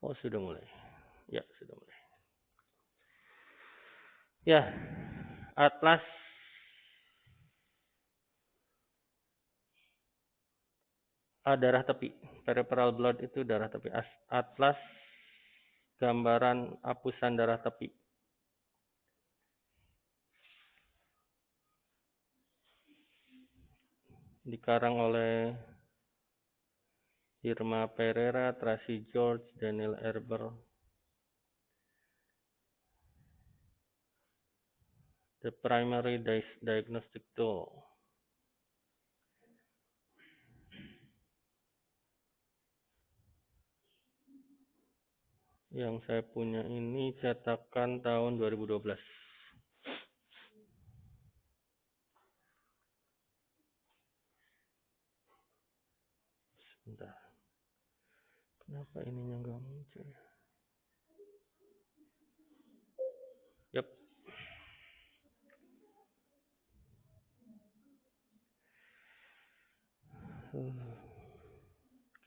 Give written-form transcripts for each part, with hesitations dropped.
Oh, sudah mulai. Ya, sudah mulai. Ya, atlas darah tepi. Peripheral blood itu darah tepi. Atlas gambaran apusan darah tepi. Dikarang oleh Irma Pereira, Tracy George, Daniel Erber. The primary diagnostic tool. Yang saya punya ini cetakan tahun 2012. Sebentar. Kenapa ininya nggak muncul? Yap.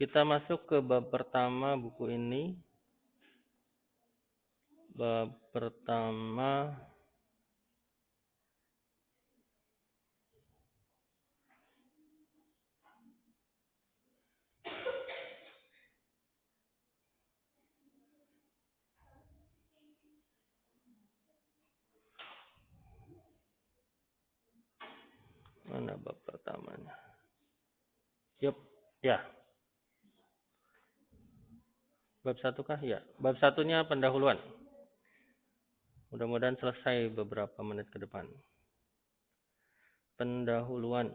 Kita masuk ke bab pertama buku ini. Bab pertama mana bab pertamanya? Yup, ya. Bab satu kah? Ya. Bab satunya pendahuluan. Mudah-mudahan selesai beberapa menit ke depan. Pendahuluan.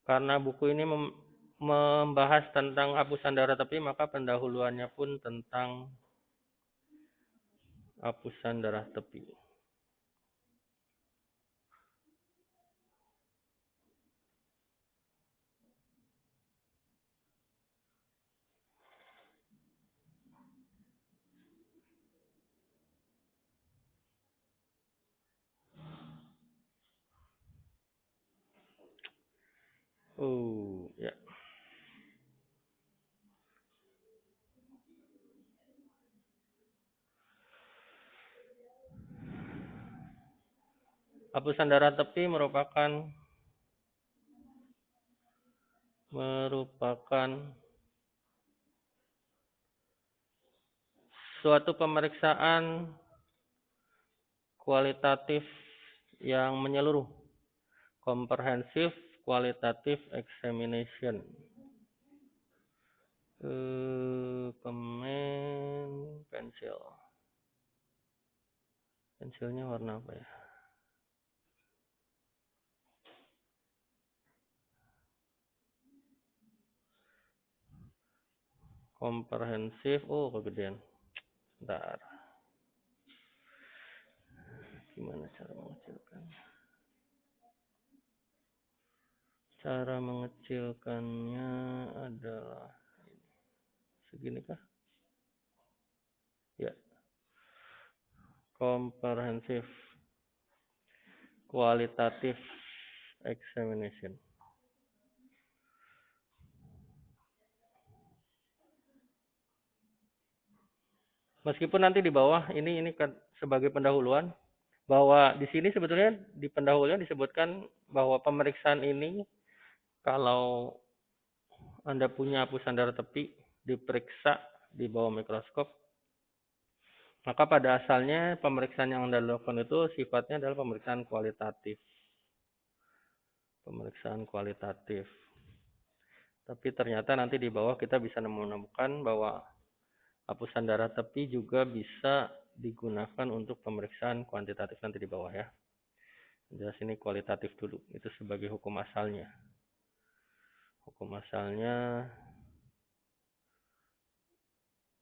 Karena buku ini membahas tentang apusan darah tepi, maka pendahuluannya pun tentang apusan darah tepi. Oh, ya. Apusan darah tepi merupakan suatu pemeriksaan kualitatif yang menyeluruh, comprehensive qualitative examination. Pensilnya warna apa ya? Komprehensif, oh kegedean. Bentar. Gimana cara mengecilkan? Cara mengecilkannya adalah segini kah? Ya. Comprehensive qualitative examination. Meskipun nanti di bawah ini kan sebagai pendahuluan, bahwa di sini sebetulnya di pendahuluan disebutkan bahwa pemeriksaan ini kalau Anda punya apusan darah tepi diperiksa di bawah mikroskop, maka pada asalnya pemeriksaan yang Anda lakukan itu sifatnya adalah pemeriksaan kualitatif. Pemeriksaan kualitatif. Tapi ternyata nanti di bawah kita bisa menemukan bahwa apusan darah tepi juga bisa digunakan untuk pemeriksaan kuantitatif nanti di bawah ya. Jelas ini kualitatif dulu. Itu sebagai hukum asalnya. Hukum asalnya,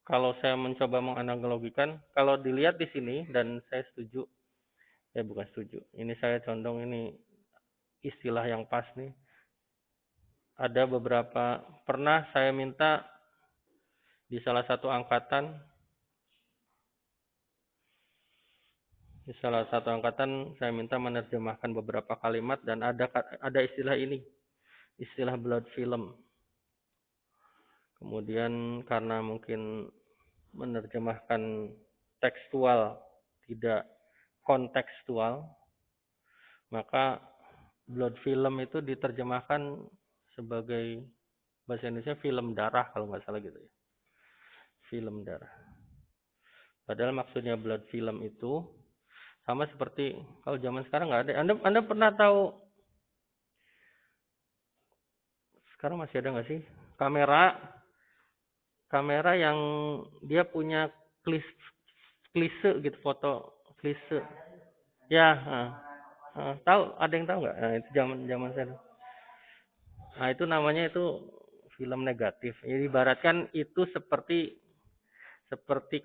kalau saya mencoba menganalogikan, kalau dilihat di sini, dan saya setuju, bukan setuju, ini saya condong ini istilah yang pas nih. Ada beberapa, pernah saya minta di salah satu angkatan, Di salah satu angkatan saya minta menerjemahkan beberapa kalimat dan ada istilah ini, istilah blood film. Kemudian karena mungkin menerjemahkan tekstual tidak kontekstual, maka blood film itu diterjemahkan sebagai bahasa Indonesia film darah kalau nggak salah gitu ya. Film darah. Padahal maksudnya blood film itu sama seperti kalau zaman sekarang nggak ada. Anda pernah tahu sekarang masih ada nggak sih kamera yang dia punya klise gitu, foto klise ya. Tahu, ada yang tahu nggak? Nah, itu zaman saya. Nah, itu namanya itu film negatif. Jadi ibaratkan itu seperti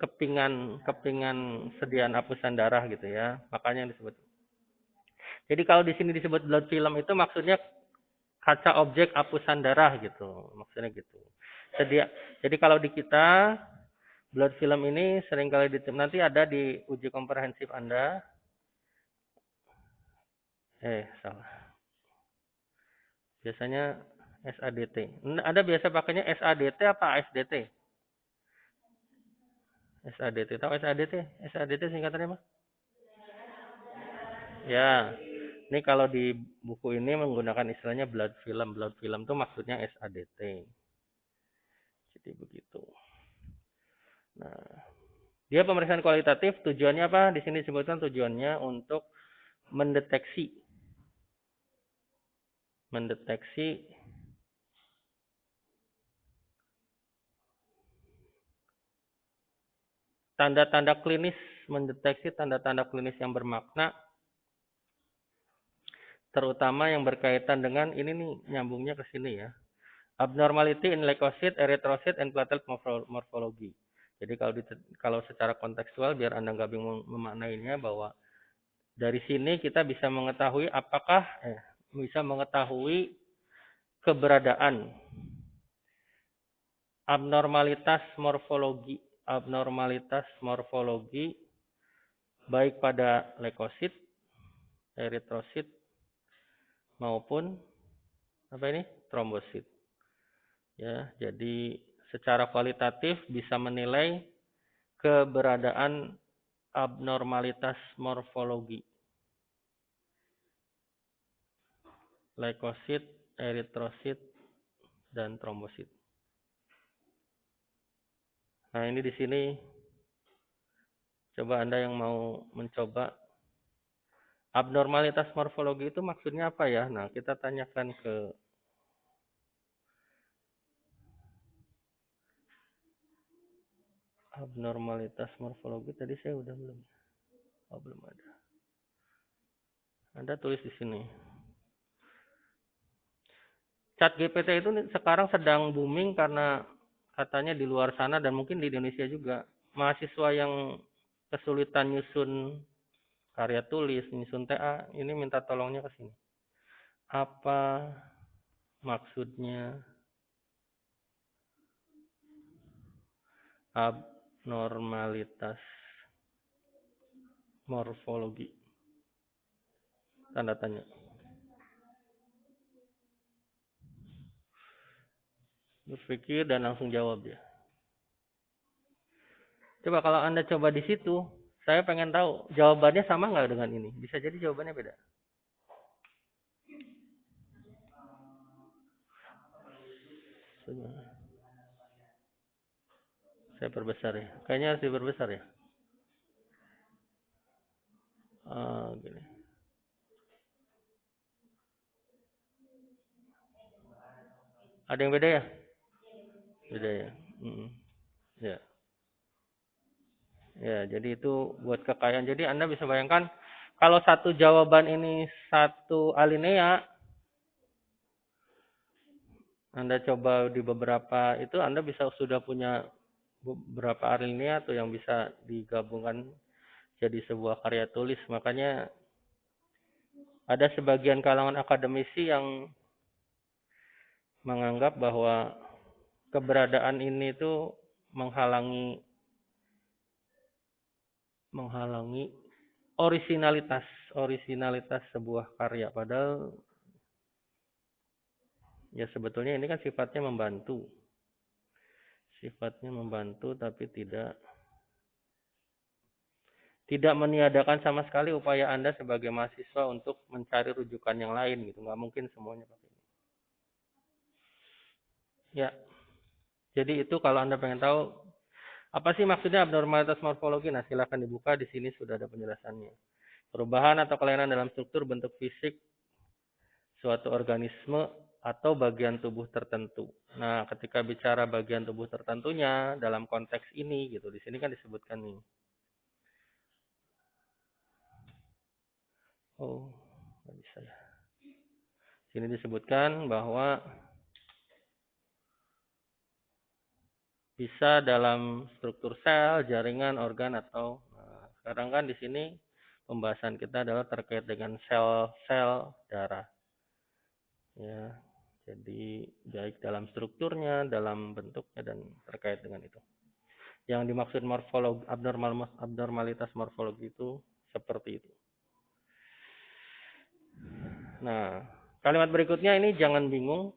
kepingan sediaan hapusan darah gitu ya, makanya disebut. Jadi kalau di sini disebut blood film itu maksudnya kaca objek hapusan darah gitu, maksudnya gitu. Jadi kalau di kita blood film ini seringkali nanti ada di uji komprehensif Anda. Salah. Biasanya SADT. Ada biasa pakainya SADT apa SDT? SADT. Tahu SADT? SADT singkatannya apa? Ya. Ini kalau di buku ini menggunakan istilahnya blood film. Blood film itu maksudnya SADT. Jadi begitu. Nah, dia pemeriksaan kualitatif tujuannya apa? Di sini disebutkan tujuannya untuk mendeteksi tanda-tanda klinis, mendeteksi tanda-tanda klinis yang bermakna, terutama yang berkaitan dengan ini nih, nyambungnya ke sini ya. Abnormality in leukocyte, erythrocyte, and platelet morphology. Jadi kalau secara kontekstual biar Anda nggak bingung memaknainya, bahwa dari sini kita bisa mengetahui keberadaan abnormalitas morfologi baik pada leukosit, eritrosit maupun trombosit. Ya, jadi secara kualitatif bisa menilai keberadaan abnormalitas morfologi leukosit, eritrosit, dan trombosit. Nah, ini di sini coba Anda yang mau mencoba abnormalitas morfologi itu maksudnya apa ya? Nah, kita tanyakan ke abnormalitas morfologi. Tadi saya udah belum? Oh, belum ada. Anda tulis di sini. ChatGPT itu sekarang sedang booming karena katanya di luar sana dan mungkin di Indonesia juga mahasiswa yang kesulitan nyusun karya tulis, nyusun TA, ini minta tolongnya ke sini. Apa maksudnya abnormalitas morfologi? Tanda tanya. Berpikir dan langsung jawab ya. Coba kalau Anda coba di situ, saya pengen tahu jawabannya sama nggak dengan ini. Bisa jadi jawabannya beda. Saya perbesar ya. Kayaknya harus diperbesar ya. Gini. Ada yang beda ya? Beda ya. Ya. Ya, jadi itu buat kekayaan. Jadi Anda bisa bayangkan kalau satu jawaban ini satu alinea, Anda coba di beberapa itu Anda bisa sudah punya beberapa alinea tuh yang bisa digabungkan jadi sebuah karya tulis. Makanya ada sebagian kalangan akademisi yang menganggap bahwa keberadaan ini tuh menghalangi originalitas sebuah karya, padahal ya sebetulnya ini kan sifatnya membantu tapi tidak meniadakan sama sekali upaya Anda sebagai mahasiswa untuk mencari rujukan yang lain gitu. Nggak mungkin semuanya pakai ini. Ya, jadi itu kalau Anda pengen tahu apa sih maksudnya abnormalitas morfologi, nah silakan dibuka, di sini sudah ada penjelasannya. Perubahan atau kelainan dalam struktur bentuk fisik suatu organisme atau bagian tubuh tertentu. Nah, ketika bicara bagian tubuh tertentunya dalam konteks ini gitu, di sini kan disebutkan nih. Oh, nggak bisa ya. Sini disebutkan bahwa bisa dalam struktur sel, jaringan, organ atau sekarang kan di sini pembahasan kita adalah terkait dengan sel-sel darah. Ya, jadi baik dalam strukturnya, dalam bentuknya dan terkait dengan itu. Yang dimaksud morfologi abnormalitas morfologi itu seperti itu. Nah, kalimat berikutnya ini jangan bingung.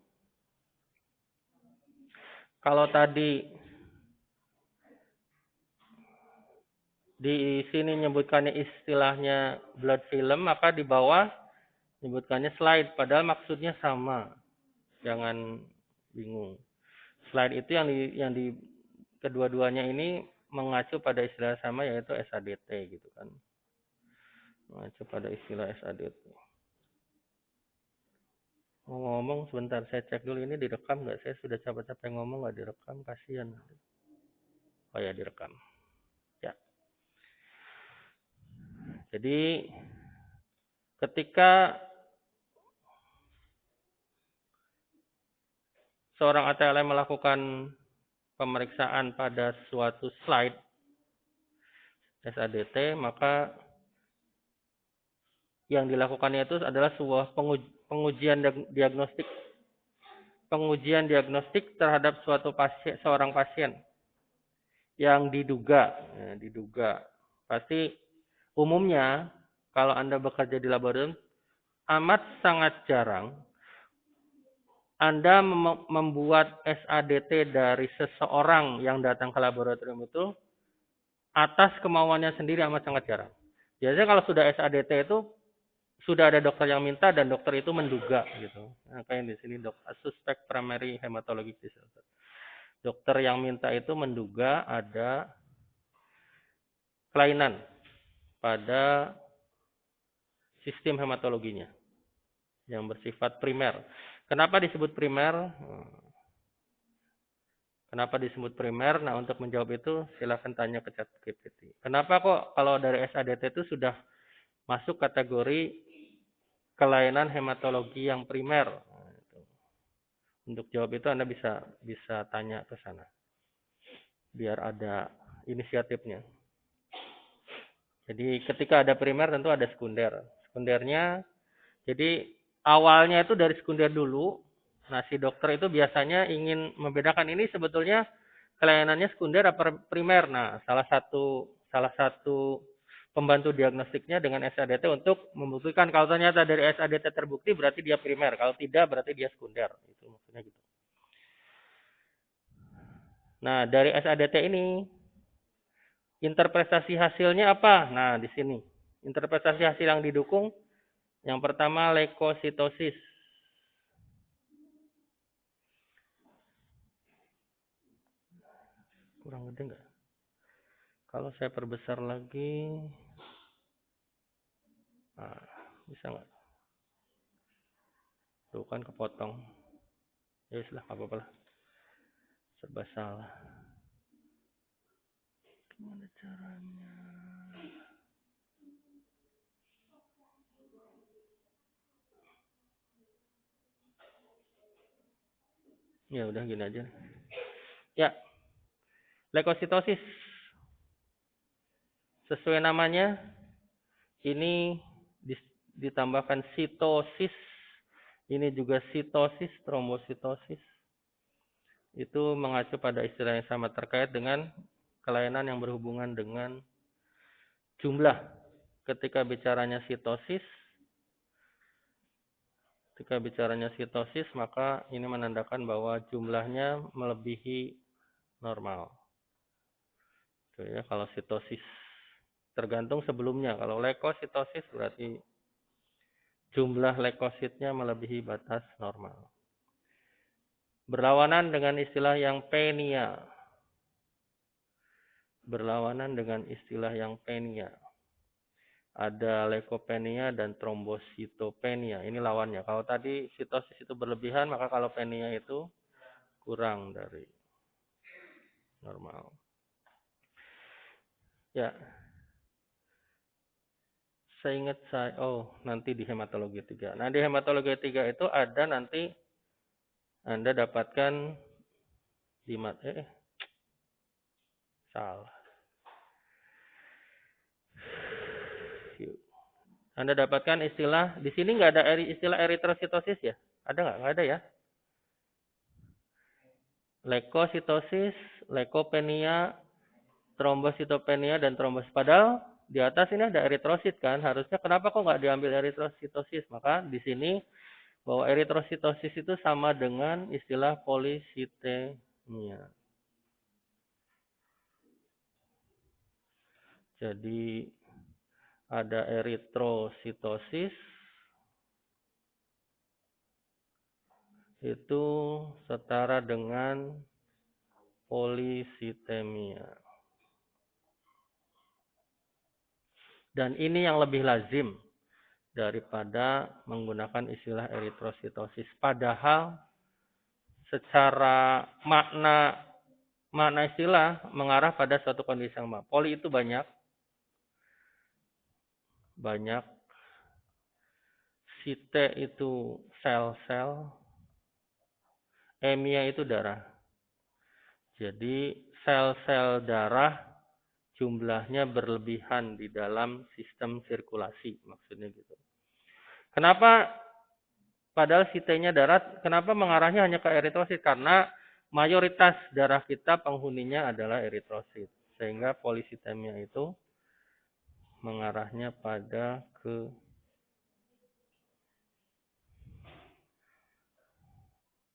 Kalau tadi di sini menyebutkannya istilahnya blood film, maka di bawah menyebutkannya slide, padahal maksudnya sama. Jangan bingung. Slide itu yang di kedua-duanya ini mengacu pada istilah sama, yaitu SADT gitu kan. Mengacu pada istilah SADT. Ngomong sebentar, saya cek dulu ini direkam nggak? Saya sudah capek-capek ngomong nggak direkam, kasihan. Oh ya, direkam. Ya. Jadi ketika seorang ATLM melakukan pemeriksaan pada suatu slide SADT, maka yang dilakukannya itu adalah sebuah pengujian diagnostik terhadap seorang pasien yang diduga pasti umumnya kalau Anda bekerja di laboratorium amat sangat jarang Anda membuat SADT dari seseorang yang datang ke laboratorium itu atas kemauannya sendiri, amat sangat jarang. Biasanya kalau sudah SADT itu sudah ada dokter yang minta dan dokter itu menduga gitu. Nah, kayak di sini suspect primary hematologic disorder. Dokter yang minta itu menduga ada kelainan pada sistem hematologinya yang bersifat primer. Kenapa disebut primer? Nah, untuk menjawab itu silakan tanya ke ChatGPT. Kenapa kok kalau dari SADT itu sudah masuk kategori kelainan hematologi yang primer? Nah, itu. Untuk jawab itu Anda bisa tanya ke sana. Biar ada inisiatifnya. Jadi ketika ada primer tentu ada sekunder. Sekundernya jadi awalnya itu dari sekunder dulu. Nah, si dokter itu biasanya ingin membedakan ini sebetulnya kelainannya sekunder atau primer. Nah, salah satu pembantu diagnostiknya dengan SADT untuk membuktikan kalau ternyata dari SADT terbukti berarti dia primer, kalau tidak berarti dia sekunder. Itu maksudnya gitu. Nah, dari SADT ini interpretasi hasilnya apa? Nah, di sini. Interpretasi hasil yang didukung yang pertama leukositosis. Kurang gede nggak? Kalau saya perbesar lagi, nah, bisa nggak? Tuh kan kepotong. Ya sudah, apa-apa lah. Serba salah. Gimana caranya? Ya udah gini aja. Ya, leukositosis. Sesuai namanya, ini ditambahkan sitosis. Ini juga sitosis, trombositosis. Itu mengacu pada istilah yang sama terkait dengan kelainan yang berhubungan dengan jumlah ketika bicaranya sitosis, maka ini menandakan bahwa jumlahnya melebihi normal. Tuh ya, kalau sitosis tergantung sebelumnya. Kalau leukositosis berarti jumlah leukositnya melebihi batas normal. Berlawanan dengan istilah yang penia. Ada leukopenia dan trombositopenia. Ini lawannya. Kalau tadi sitosis itu berlebihan, maka kalau penia itu kurang dari normal. Ya, seingat saya, nanti di hematologi 3. Nah, di hematologi 3 itu ada nanti Anda dapatkan salah. Anda dapatkan istilah, di sini nggak ada istilah eritrositosis ya? Ada nggak? Nggak ada ya? Leukositosis, leukopenia, trombositopenia, dan padahal di atas ini ada eritrosit kan? Harusnya kenapa kok nggak diambil eritrositosis? Maka di sini bahwa eritrositosis itu sama dengan istilah polisitemia. Jadi ada eritrositosis itu setara dengan polisitemia. Dan ini yang lebih lazim daripada menggunakan istilah eritrositosis. Padahal secara makna istilah mengarah pada suatu kondisi yang sama. Poli itu banyak. Site itu sel-sel. Emia itu darah. Jadi sel-sel darah jumlahnya berlebihan di dalam sistem sirkulasi, maksudnya gitu. Kenapa padahal sitenya darah, kenapa mengarahnya hanya ke eritrosit? Karena mayoritas darah kita penghuninya adalah eritrosit. Sehingga polisitemia itu mengarahnya pada ke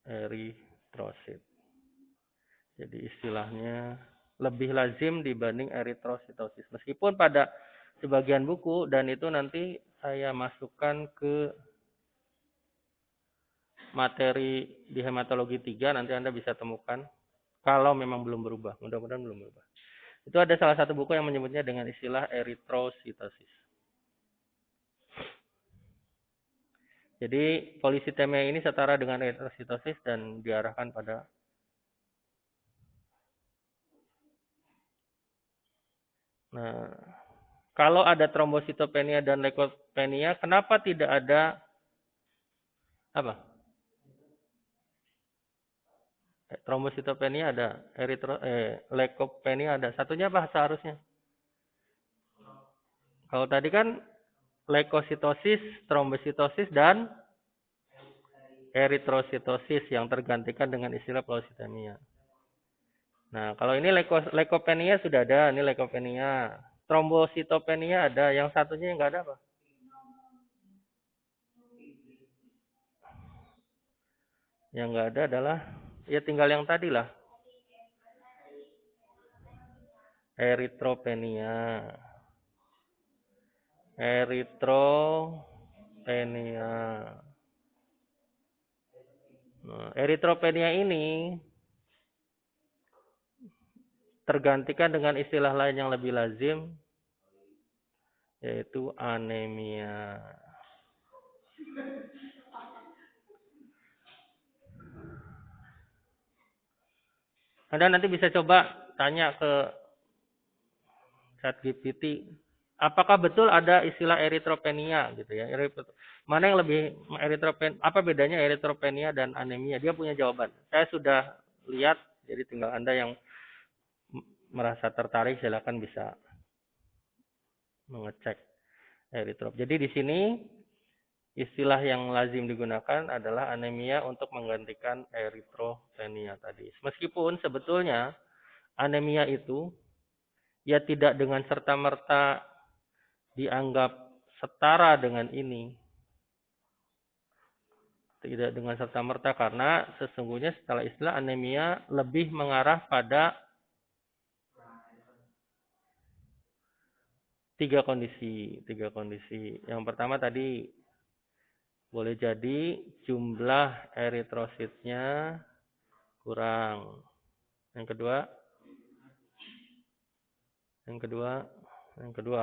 eritrosit. Jadi istilahnya lebih lazim dibanding eritrositosis. Meskipun pada sebagian buku, dan itu nanti saya masukkan ke materi di hematologi 3, nanti Anda bisa temukan kalau memang belum berubah. Mudah-mudahan belum berubah. Itu ada salah satu buku yang menyebutnya dengan istilah eritrositosis. Jadi polisitemia ini setara dengan eritrositosis dan diarahkan pada kalau ada trombositopenia dan leukopenia, kenapa tidak ada apa? Trombositopenia ada, leukopenia ada. Satunya apa seharusnya? Kalau tadi kan leukositosis, trombositosis, dan eritrositosis yang tergantikan dengan istilah polisitemia. Nah, kalau ini leukopenia sudah ada, ini leukopenia. Trombositopenia ada, yang satunya yang nggak ada apa? Yang nggak ada adalah, ya tinggal yang tadi lah. Eritropenia. Nah, eritropenia ini tergantikan dengan istilah lain yang lebih lazim, yaitu anemia. Anda nanti bisa coba tanya ke ChatGPT, apakah betul ada istilah eritropenia gitu ya? Mana yang lebih apa bedanya eritropenia dan anemia? Dia punya jawaban. Saya sudah lihat, jadi tinggal Anda yang merasa tertarik silakan bisa mengecek eritrop. Jadi di sini istilah yang lazim digunakan adalah anemia untuk menggantikan eritropenia tadi. Meskipun sebetulnya anemia itu ya tidak dengan serta-merta dianggap setara dengan ini. Tidak dengan serta-merta, karena sesungguhnya setelah istilah anemia lebih mengarah pada tiga kondisi. Yang pertama tadi, boleh jadi jumlah eritrositnya kurang. Yang kedua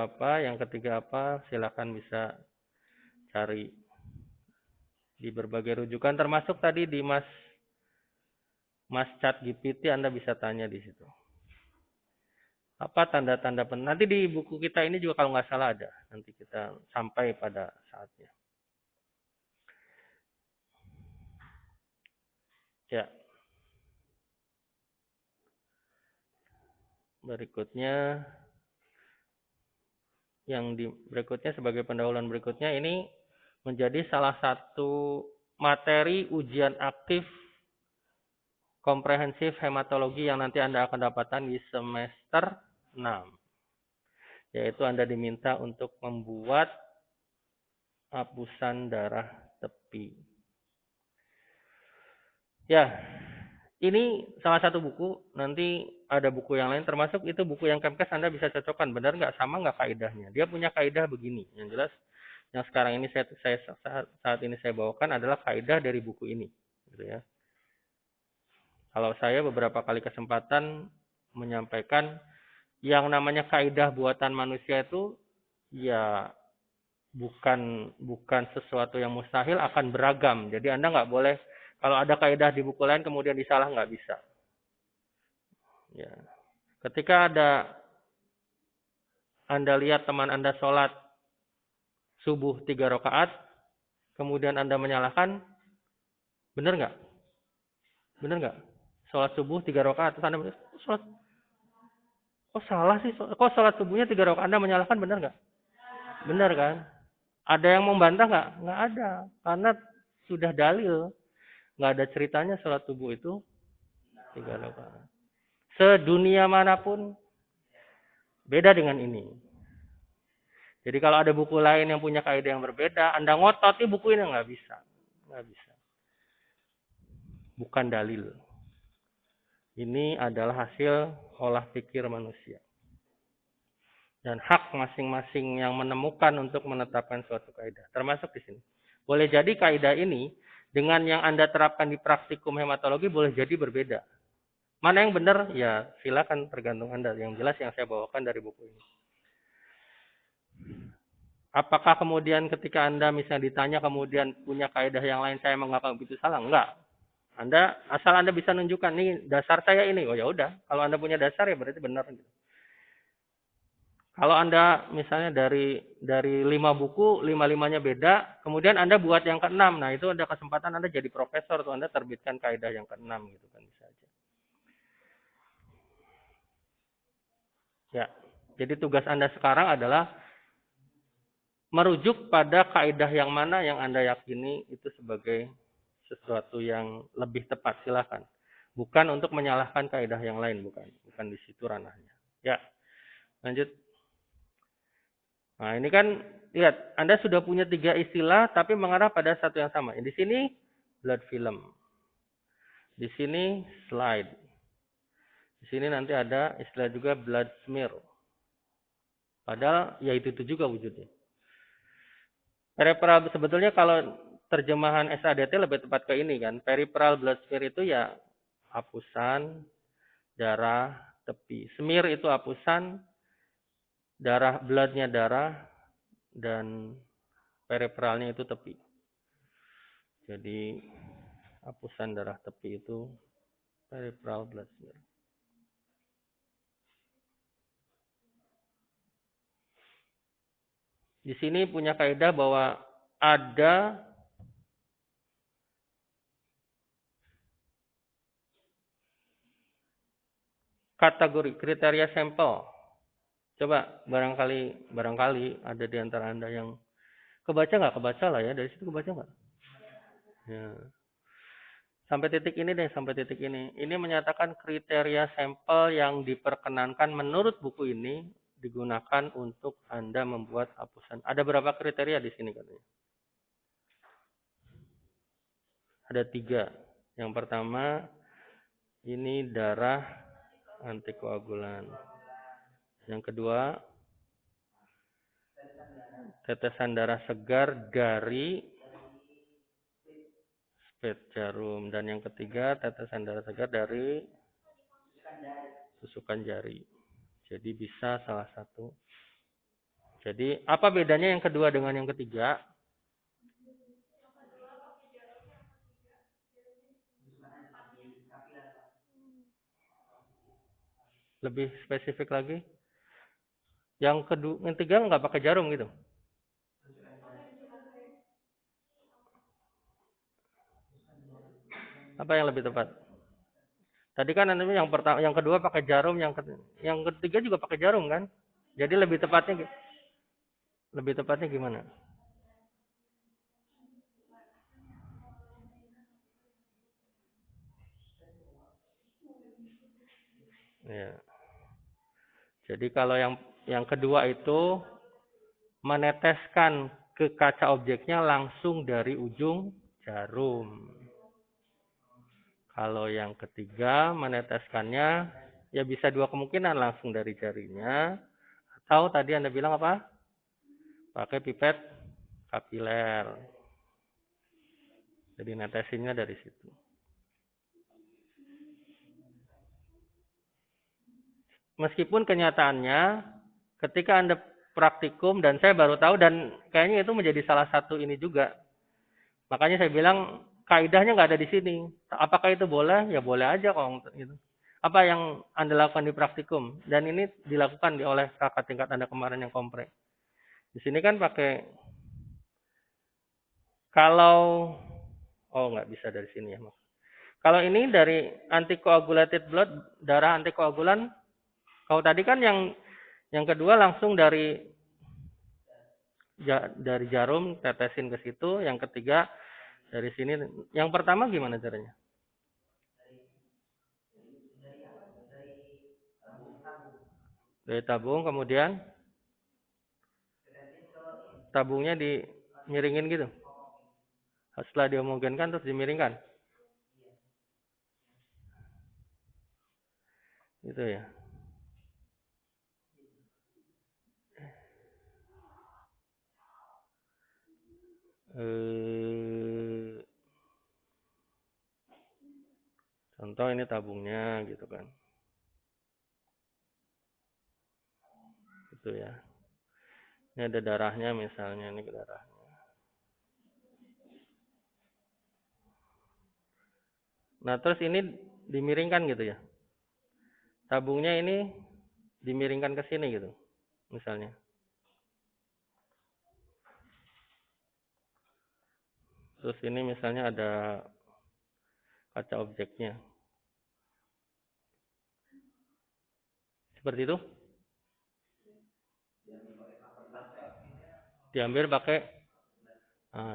apa? Yang ketiga apa? Silakan bisa cari di berbagai rujukan, termasuk tadi di Mas ChatGPT, Anda bisa tanya di situ. Apa tanda-tanda penting? Nanti di buku kita ini juga kalau nggak salah ada. Nanti kita sampai pada saatnya. Ya. Berikutnya, berikutnya sebagai pendahuluan berikutnya ini menjadi salah satu materi ujian aktif komprehensif hematologi yang nanti Anda akan dapatkan di semester 6. Yaitu Anda diminta untuk membuat hapusan darah tepi. Ya, ini salah satu buku. Nanti ada buku yang lain, termasuk itu buku yang Kemkes Anda bisa cocokkan. Benar nggak, sama nggak kaidahnya? Dia punya kaidah begini. Yang jelas, yang sekarang ini saat ini saya bawakan adalah kaidah dari buku ini. Gitu ya. Kalau saya beberapa kali kesempatan menyampaikan yang namanya kaidah buatan manusia itu ya bukan sesuatu yang mustahil, akan beragam. Jadi Anda nggak boleh kalau ada kaidah di buku lain kemudian disalah, nggak bisa. Ya. Ketika Anda lihat teman Anda sholat subuh 3 rakaat, kemudian Anda menyalahkan, benar nggak? Benar nggak? Sholat subuh 3 rakaat, terus Anda sholat, kok salah sih? Kok sholat subuhnya 3 rakaat? Anda menyalahkan, benar nggak? Benar kan? Ada yang membantah nggak? Nggak ada. Karena sudah dalil. Nggak ada ceritanya sholat subuh itu 3 rakaat. Sedunia manapun beda dengan ini. Jadi kalau ada buku lain yang punya kaidah yang berbeda, Anda ngotot, buku ini nggak bisa. Nggak bisa. Bukan dalil. Ini adalah hasil olah pikir manusia. Dan hak masing-masing yang menemukan untuk menetapkan suatu kaidah. Termasuk di sini. Boleh jadi kaidah ini dengan yang Anda terapkan di praktikum hematologi boleh jadi berbeda. Mana yang benar? Ya silakan, tergantung Anda. Yang jelas yang saya bawakan dari buku ini. Apakah kemudian ketika Anda misalnya ditanya kemudian punya kaidah yang lain, saya menganggap itu salah? Enggak. Asal Anda bisa nunjukkan nih dasar saya ini. Oh ya udah, kalau Anda punya dasar ya berarti benar. Kalau Anda misalnya dari 5 buku, 5-5-nya beda, kemudian Anda buat yang ke-6. Nah, itu ada kesempatan Anda jadi profesor tuh, Anda terbitkan kaidah yang ke-6 gitu kan, bisa aja. Ya. Jadi tugas Anda sekarang adalah merujuk pada kaidah yang mana yang Anda yakini itu sebagai sesuatu yang lebih tepat, silakan. Bukan untuk menyalahkan kaidah yang lain, bukan di situ ranahnya. Ya. Lanjut. Nah, ini kan lihat, Anda sudah punya 3 istilah tapi mengarah pada satu yang sama. Di sini blood film. Di sini slide. Di sini nanti ada istilah juga blood smear. Padahal ya itu juga wujudnya. Peripheral sebetulnya kalau terjemahan SADT lebih tepat ke ini kan. Peripheral blood smear itu ya hapusan darah tepi. Smear itu hapusan darah, bloodnya darah, dan peripheralnya itu tepi. Jadi hapusan darah tepi itu peripheral blood smear. Di sini punya kaidah bahwa ada kategori kriteria sampel. Coba barangkali ada di antara Anda yang kebaca nggak? Kebaca lah ya, dari situ kebaca nggak? Ya. Sampai titik ini. Ini menyatakan kriteria sampel yang diperkenankan menurut buku ini digunakan untuk Anda membuat hapusan. Ada berapa kriteria di sini katanya? Ada 3. Yang pertama, ini darah antikoagulan. Yang kedua, tetesan darah segar dari spet jarum. Dan yang ketiga, tetesan darah segar dari tusukan jari. Jadi bisa salah satu. Jadi apa bedanya yang kedua dengan yang ketiga? Lebih spesifik lagi. Yang kedua, yang ketiga nggak pakai jarum gitu. Apa yang lebih tepat? Tadi kan yang pertama, yang kedua pakai jarum, yang ketiga juga pakai jarum kan? Jadi lebih tepatnya gimana? Ya. Jadi kalau yang kedua itu meneteskan ke kaca objeknya langsung dari ujung jarum. Kalau yang ketiga meneteskannya ya bisa 2 kemungkinan, langsung dari jarinya atau tadi Anda bilang apa? Pakai pipet kapiler. Jadi netesinnya dari situ. Meskipun kenyataannya ketika Anda praktikum, dan saya baru tahu dan kayaknya itu menjadi salah satu ini juga. Makanya saya bilang kaidahnya nggak ada di sini. Apakah itu boleh? Ya boleh aja kalau gitu. Apa yang Anda lakukan di praktikum, dan ini dilakukan oleh kakak tingkat Anda kemarin yang kompre. Di sini kan pakai, kalau nggak bisa dari sini ya, Mas. Kalau ini dari anticoagulated blood, darah antikoagulan. Kalau tadi kan yang kedua langsung dari jarum tetesin ke situ, yang ketiga dari sini. Yang pertama gimana caranya? Dari tabung, kemudian tabungnya dimiringin gitu. Setelah dihomogenkan terus dimiringkan. Gitu ya. Contoh ini tabungnya gitu kan. Gitu ya. Ini ada darahnya misalnya, ini darahnya. Nah, terus ini dimiringkan gitu ya. Tabungnya ini dimiringkan ke sini gitu. Misalnya. Terus ini misalnya ada kaca objeknya. Seperti itu. Diambil pakai,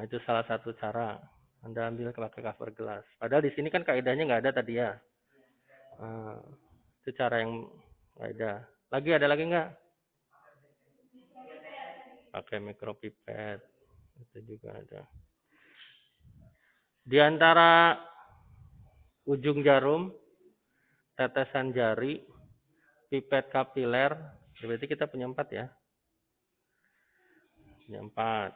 itu salah satu cara. Anda ambil pakai cover gelas. Padahal di sini kan kaidahnya nggak ada tadi ya. Itu cara yang nggak ada. Lagi ada lagi nggak? Pakai mikropipet. Itu juga ada. Di antara ujung jarum, tetesan jari, pipet kapiler, berarti kita punya 4 ya. Punya 4.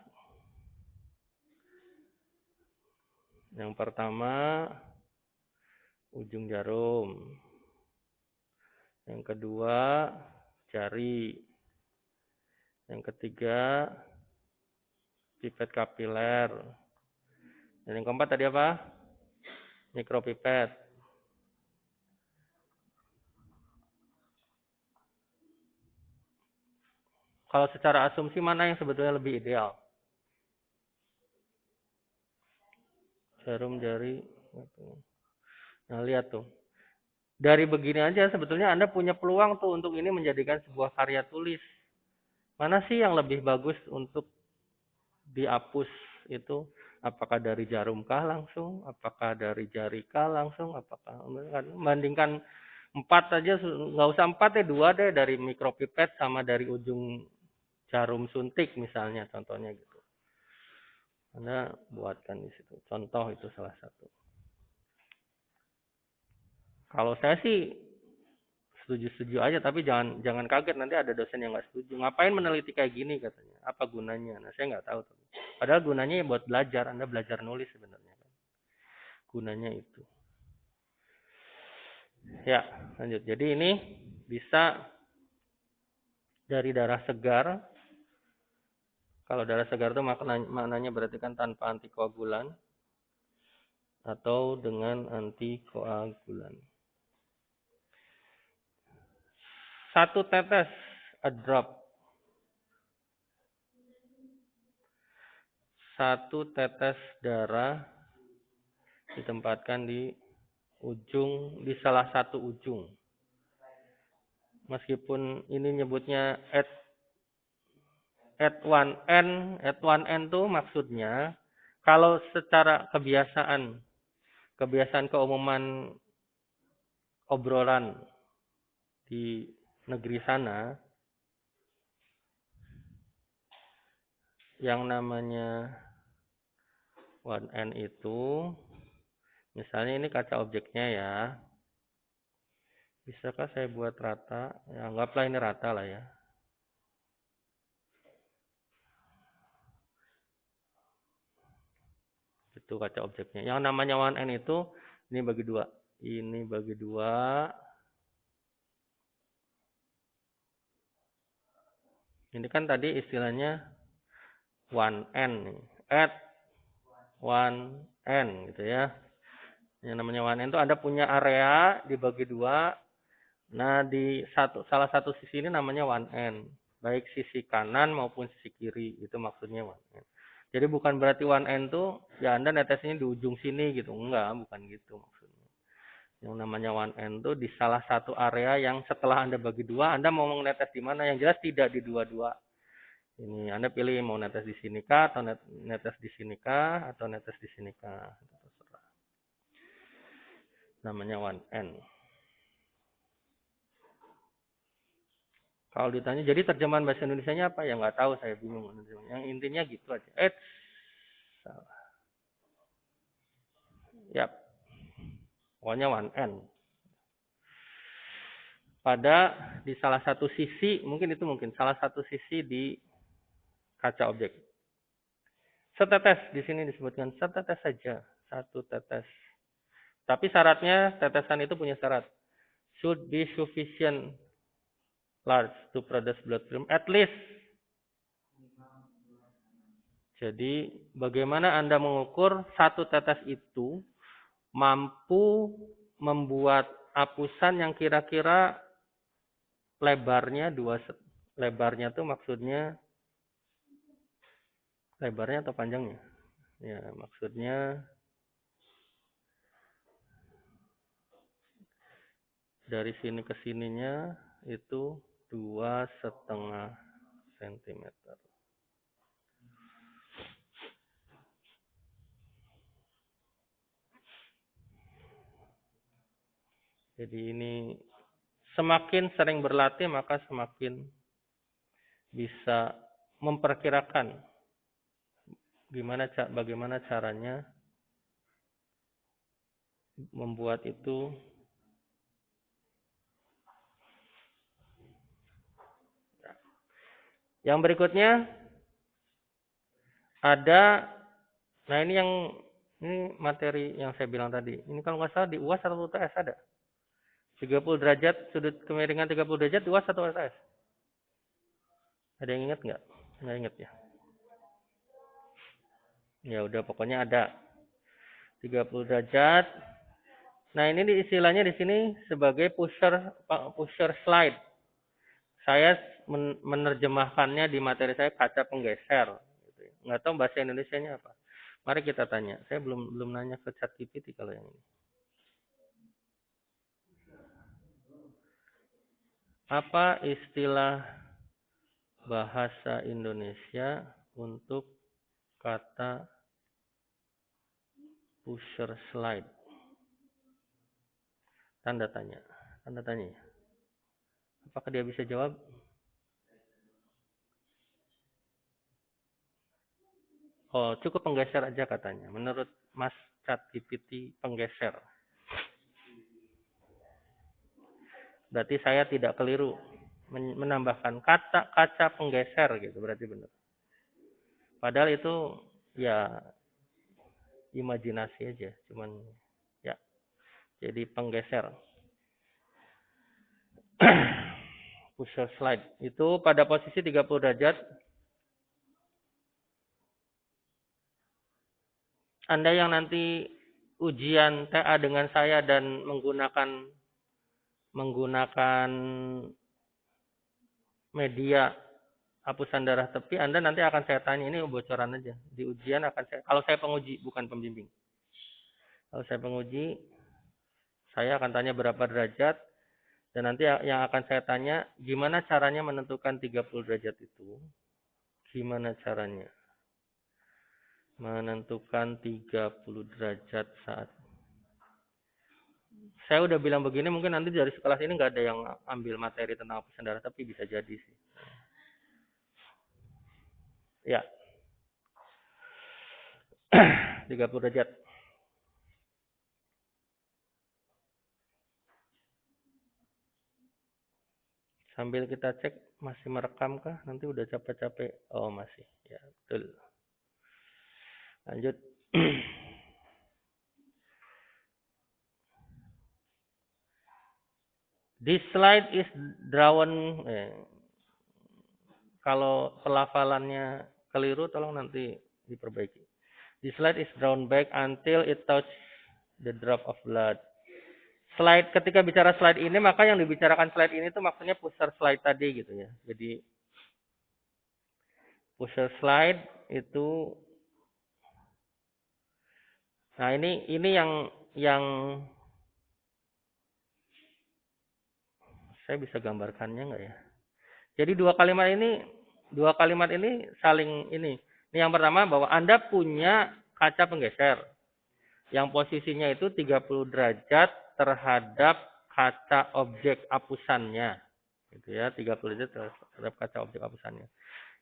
Yang pertama, ujung jarum. Yang kedua, jari. Yang ketiga, pipet kapiler. Dan yang keempat tadi apa? Mikropipet. Kalau secara asumsi mana yang sebetulnya lebih ideal? Jarum, jari. Nah, lihat tuh. Dari begini aja sebetulnya Anda punya peluang tuh untuk ini menjadikan sebuah karya tulis. Mana sih yang lebih bagus untuk dihapus itu? Apakah dari jarum kah langsung? Apakah dari jari kah langsung? Apakah membandingkan 4 aja, nggak usah 4 deh, 2 deh, dari mikropipet sama dari ujung jarum suntik misalnya, contohnya gitu. Anda buatkan di situ. Contoh itu salah satu. Kalau saya sih setuju-setuju aja, tapi jangan kaget nanti ada dosen yang nggak setuju. Ngapain meneliti kayak gini katanya? Apa gunanya? Nah, saya nggak tahu. Padahal gunanya ya buat belajar. Anda belajar nulis sebenarnya. Gunanya itu. Ya, lanjut. Jadi ini bisa dari darah segar. Kalau darah segar itu maknanya berarti kan tanpa antikoagulan atau dengan antikoagulan. 1 tetes, a drop. 1 tetes darah ditempatkan di salah satu ujung. Meskipun ini nyebutnya at one n tuh maksudnya kalau secara kebiasaan keumuman obrolan di negeri sana yang namanya 1n itu, misalnya ini kaca objeknya ya. Bisakah saya buat rata? Ya, anggaplah ini rata lah ya. Itu kaca objeknya. Yang namanya 1n itu ini bagi 2. Ini bagi 2. Ini kan tadi istilahnya 1n nih. At 1n gitu ya. Yang namanya 1n itu Anda punya area dibagi 2. Nah, di salah satu sisi ini namanya 1n. Baik sisi kanan maupun sisi kiri. Itu maksudnya 1n. Jadi bukan berarti 1n itu ya Anda netesnya di ujung sini gitu. Enggak, bukan gitu maksudnya. Yang namanya 1n itu di salah satu area yang setelah Anda bagi 2, Anda mau netes di mana? Yang jelas tidak di dua-dua. Ini Anda pilih mau netes di sini kah, atau netes di sini kah, atau netes di sini kah. Namanya 1n. Kalau ditanya, jadi terjemahan bahasa Indonesianya apa? Ya nggak tahu, saya bingung. Yang intinya gitu aja. Salah. Yap. Pokoknya 1n. Pada di salah satu sisi, mungkin salah satu sisi di kaca objek. Setetes, di sini disebutkan setetes saja. 1 tetes. Tapi syaratnya, tetesan itu punya syarat. Should be sufficient large to produce blood film at least. Jadi bagaimana Anda mengukur 1 tetes itu mampu membuat apusan yang kira-kira lebarnya lebarnya tuh maksudnya lebarnya atau panjangnya? Ya, maksudnya dari sini ke sininya itu 2,5 cm. Jadi ini semakin sering berlatih maka semakin bisa memperkirakan bagaimana caranya membuat itu. Yang berikutnya ada, nah ini materi yang saya bilang tadi. Ini kalau nggak salah di UAS atau UTS ada. 30 derajat, sudut kemiringan 30 derajat di UAS atau UTS? Ada yang ingat nggak? Nggak ingat ya? Ya udah, pokoknya ada 30 derajat. Nah, ini istilahnya di sini sebagai pusher slide. Saya menerjemahkannya di materi saya kaca penggeser. Nggak tahu bahasa Indonesianya apa. Mari kita tanya. Saya belum nanya ke ChatGPT kalau yang ini. Apa istilah bahasa Indonesia untuk kata pusher slide? Tanda tanya. Anda tanya. Apakah dia bisa jawab? Oh, cukup penggeser aja katanya. Menurut Mas ChatGPT penggeser. Berarti saya tidak keliru menambahkan kata kaca penggeser gitu, berarti benar. Padahal itu ya imajinasi aja, cuman ya jadi penggeser. Pusher slide itu pada posisi 30 derajat. Anda yang nanti ujian TA dengan saya dan menggunakan media hapusan darah tepi, Anda nanti akan saya tanya, ini bocoran aja. Di ujian akan saya, kalau saya penguji, bukan pembimbing. Kalau saya penguji, saya akan tanya berapa derajat, dan nanti yang akan saya tanya, gimana caranya menentukan 30 derajat itu? Gimana caranya menentukan 30 derajat saat. Saya udah bilang begini, mungkin nanti dari sekelas ini nggak ada yang ambil materi tentang hapusan darah tepi, bisa jadi sih. Ya. 30 derajat. Sambil kita cek masih merekam kah? Nanti udah capek-capek. Oh, masih. Ya, betul. Lanjut. This slide is drawn. Kalau pelafalannya keliru, tolong nanti diperbaiki. This slide is drawn back until it touch the drop of blood. Slide, ketika bicara slide ini, maka yang dibicarakan slide ini itu maksudnya pusher slide tadi gitu ya. Jadi pusher slide itu, nah ini yang saya bisa gambarkannya nggak ya? Jadi dua kalimat ini saling ini. Ini yang pertama bahwa Anda punya kaca penggeser yang posisinya itu 30 derajat terhadap kaca objek hapusannya. Gitu ya, 30 derajat terhadap kaca objek hapusannya.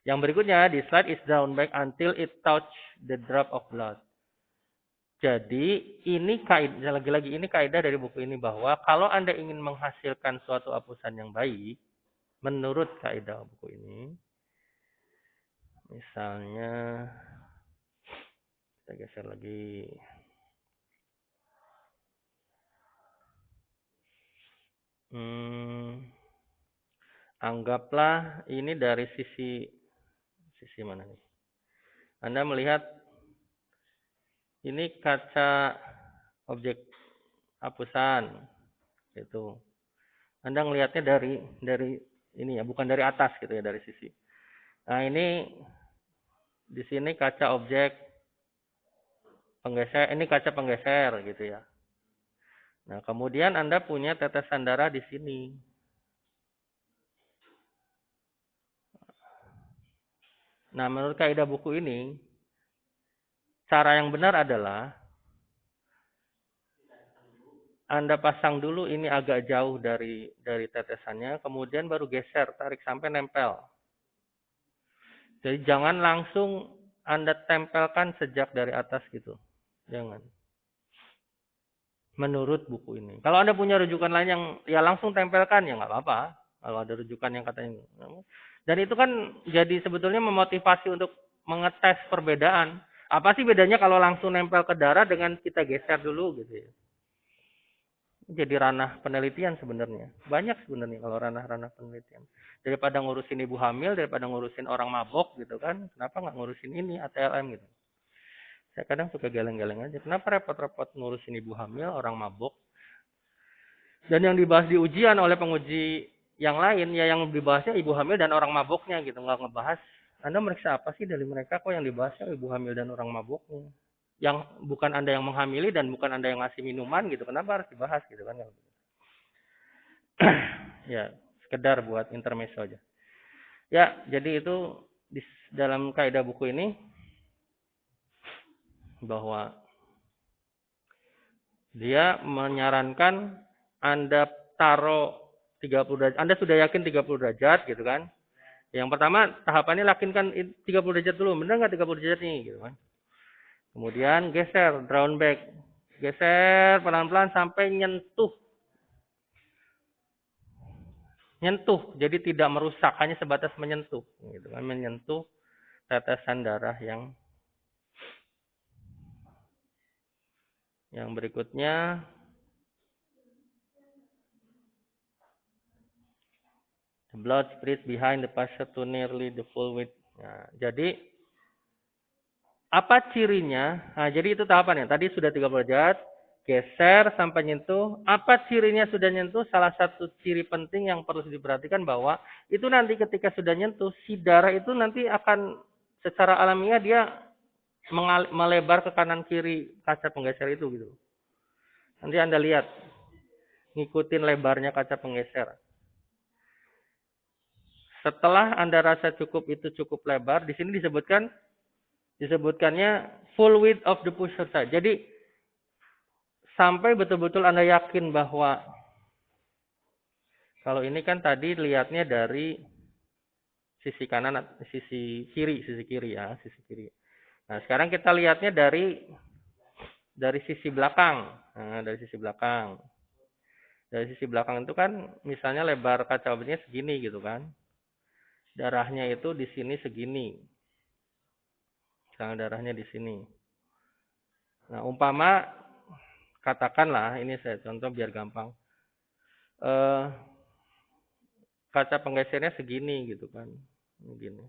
Yang berikutnya, di slide is drawn back until it touch the drop of blood. Jadi, ini kaidah, lagi-lagi ini kaidah dari buku ini bahwa kalau Anda ingin menghasilkan suatu hapusan yang baik, menurut kaidah buku ini, misalnya, kita geser lagi. Anggaplah ini dari sisi mana nih? Anda melihat ini kaca objek hapusan, itu. Anda melihatnya dari ini ya, bukan dari atas gitu ya, dari sisi. Nah ini di sini kaca objek penggeser, ini kaca penggeser gitu ya. Nah kemudian Anda punya tetesan darah di sini. Nah menurut kaidah buku ini, cara yang benar adalah Anda pasang dulu ini agak jauh dari tetesannya, kemudian baru geser, tarik sampai nempel. Jadi jangan langsung Anda tempelkan sejak dari atas gitu. Jangan. Menurut buku ini. Kalau Anda punya rujukan lain yang ya langsung tempelkan, ya nggak apa-apa. Kalau ada rujukan yang katanya. Dan itu kan jadi sebetulnya memotivasi untuk mengetes perbedaan. Apa sih bedanya kalau langsung nempel ke darah dengan kita geser dulu gitu ya. Jadi ranah penelitian sebenarnya. Banyak sebenarnya kalau ranah-ranah penelitian. Daripada ngurusin ibu hamil, daripada ngurusin orang mabok gitu kan. Kenapa nggak ngurusin ini, ATLM gitu. Saya kadang suka geleng-geleng aja. Kenapa repot-repot ngurusin ibu hamil, orang mabok. Dan yang dibahas di ujian oleh penguji yang lain, ya yang dibahasnya ibu hamil dan orang maboknya gitu. Nggak ngebahas, Anda meriksa apa sih dari mereka kok yang dibahasnya ibu hamil dan orang maboknya. Yang bukan Anda yang menghamili dan bukan Anda yang ngasih minuman gitu. Kenapa harus dibahas gitu kan. Ya, sekedar buat intermezzo aja. Ya, jadi itu di dalam kaidah buku ini bahwa dia menyarankan Anda taruh 30 derajat. Anda sudah yakin 30 derajat gitu kan. Yang pertama tahapannya yakinkan 30 derajat dulu. Benar nggak 30 derajat nih gitu kan. Kemudian geser, round back. Geser pelan-pelan sampai nyentuh. Nyentuh, jadi tidak merusak, hanya sebatas menyentuh gitu kan, menyentuh tetesan darah yang berikutnya. The blood spread behind the patient to nearly the full width. Nah, jadi apa cirinya? Nah, jadi itu tahapannya. Tadi sudah 30 derajat, geser sampai nyentuh. Apa cirinya sudah nyentuh? Salah satu ciri penting yang perlu diperhatikan bahwa itu nanti ketika sudah nyentuh, si darah itu nanti akan secara alamiah dia melebar ke kanan kiri kaca penggeser itu gitu. Nanti Anda lihat, ngikutin lebarnya kaca penggeser. Setelah Anda rasa cukup itu cukup lebar, di sini disebutkannya full width of the pusher side. Jadi sampai betul-betul Anda yakin bahwa kalau ini kan tadi lihatnya dari sisi kanan, sisi kiri ya, sisi kiri. Nah, sekarang kita lihatnya dari sisi belakang. Nah, dari sisi belakang. Dari sisi belakang itu kan misalnya lebar kaca objeknya segini gitu kan. Darahnya itu di sini segini. Misalnya darahnya di sini. Nah, umpama katakanlah ini saya contoh biar gampang. Kaca penggesernya segini gitu kan. Begini.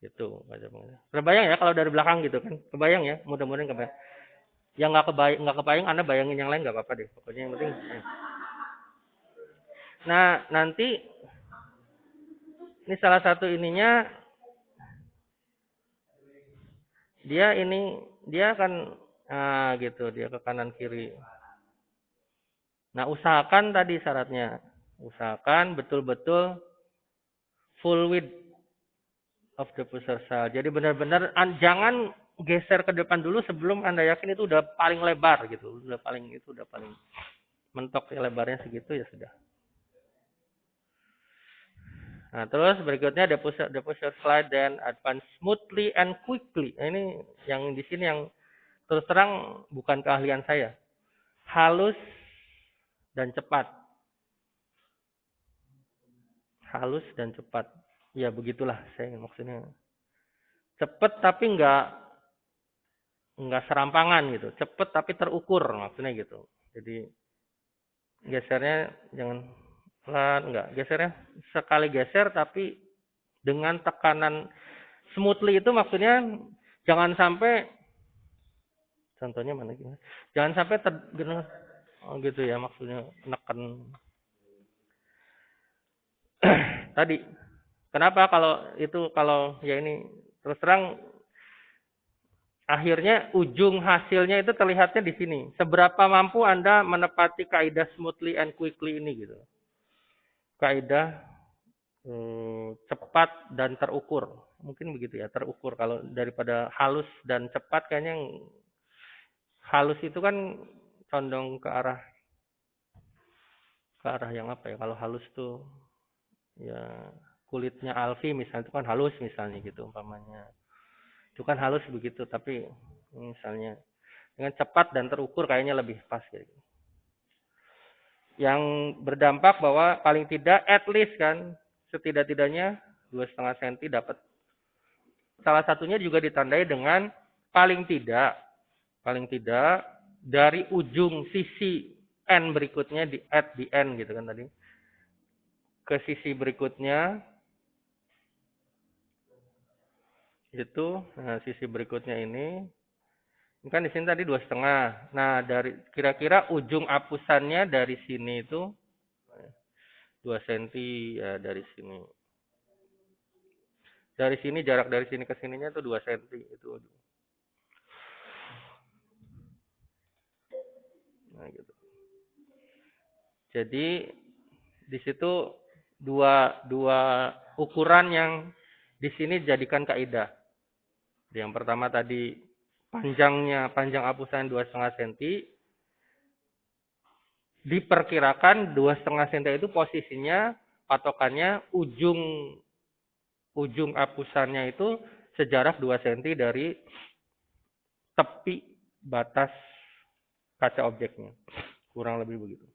Gitu kaca penggeser. Terbayang ya kalau dari belakang gitu kan. Kebayang ya, mudah-mudahan kebayang. Yang nggak kebayang Anda bayangin yang lain nggak apa-apa deh. Pokoknya yang penting. Nah, nanti ini salah satu ininya dia akan gitu, dia ke kanan kiri. Nah, usahakan tadi syaratnya. Usahakan betul-betul full width of the pusher cell. Jadi benar-benar jangan geser ke depan dulu sebelum Anda yakin itu udah paling lebar gitu. Udah paling mentok ya, lebarnya segitu ya sudah. Nah, terus berikutnya the pusher slide then advance smoothly and quickly. Nah, ini yang di sini yang terus terang bukan keahlian saya. Halus dan cepat. Halus dan cepat. Ya begitulah saya maksudnya. Cepat tapi nggak serampangan gitu. Cepat tapi terukur maksudnya gitu. Jadi gesernya jangan pelan, enggak. Gesernya sekali geser tapi dengan tekanan smoothly itu maksudnya jangan sampai, contohnya mana gitu. Jangan sampai gitu ya maksudnya neken. Tadi kenapa kalau ya ini terus terang akhirnya ujung hasilnya itu terlihatnya di sini. Seberapa mampu Anda menepati kaidah smoothly and quickly ini gitu. Kaidah cepat dan terukur. Mungkin begitu ya, terukur. Kalau daripada halus dan cepat kayaknya yang halus itu kan condong ke arah yang apa ya? Kalau halus tuh ya kulitnya Alfi misalnya itu kan halus misalnya gitu umpamanya. Itu kan halus begitu, tapi misalnya dengan cepat dan terukur kayaknya lebih pas gitu. Yang berdampak bahwa paling tidak at least kan setidak-tidaknya 2,5 cm dapat. Salah satunya juga ditandai dengan paling tidak dari ujung sisi N berikutnya at the end gitu kan tadi. Ke sisi berikutnya itu, nah sisi berikutnya ini kan di sini tadi 2,5. Nah, dari kira-kira ujung apusannya dari sini itu 2 cm ya dari sini. Dari sini jarak dari sini ke sininya itu 2 cm itu. Nah, gitu. Jadi di situ dua ukuran yang di sini jadikan kaidah. Yang pertama tadi panjang hapusan 2,5 cm. Diperkirakan 2,5 cm itu posisinya patokannya ujung hapusannya itu sejarak 2 cm dari tepi batas kaca objeknya. Kurang lebih begitu.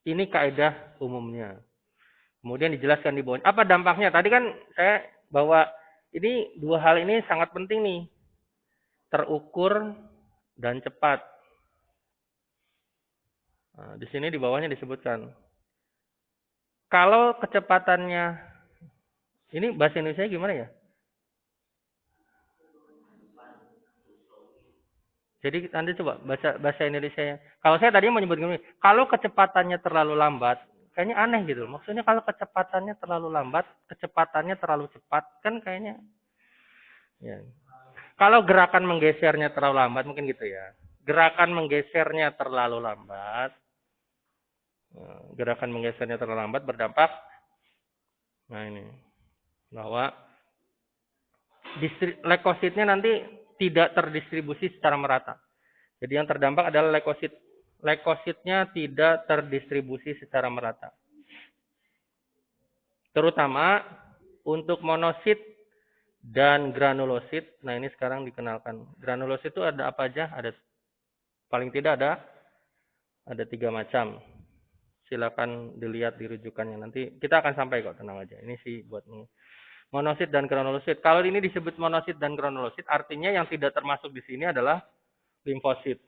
Ini kaidah umumnya. Kemudian dijelaskan di bawah. Apa dampaknya? Tadi kan saya bahwa ini dua hal ini sangat penting nih. Terukur dan cepat. Nah, di sini di bawahnya disebutkan. Kalau kecepatannya, ini bahasa Indonesia gimana ya? Jadi Anda coba bahasa Indonesia. Kalau saya tadi menyebut gini, kalau kecepatannya terlalu lambat, kayaknya aneh gitu. Maksudnya kalau kecepatannya terlalu lambat, kecepatannya terlalu cepat, kan kayaknya. Ya. Kalau gerakan menggesernya terlalu lambat, mungkin gitu ya. Gerakan menggesernya terlalu lambat, berdampak. Nah ini, bahwa leukositnya nanti tidak terdistribusi secara merata. Jadi yang terdampak adalah leukosit. Leukositnya tidak terdistribusi secara merata. Terutama untuk monosit dan granulosit. Nah ini sekarang dikenalkan. Granulosit itu ada apa aja? Ada paling tidak ada 3 macam. Silakan dilihat di rujukannya. Nanti kita akan sampai kok, tenang aja. Ini sih buat ini. Monosit dan granulosit. Kalau ini disebut monosit dan granulosit, artinya yang tidak termasuk di sini adalah limfosit.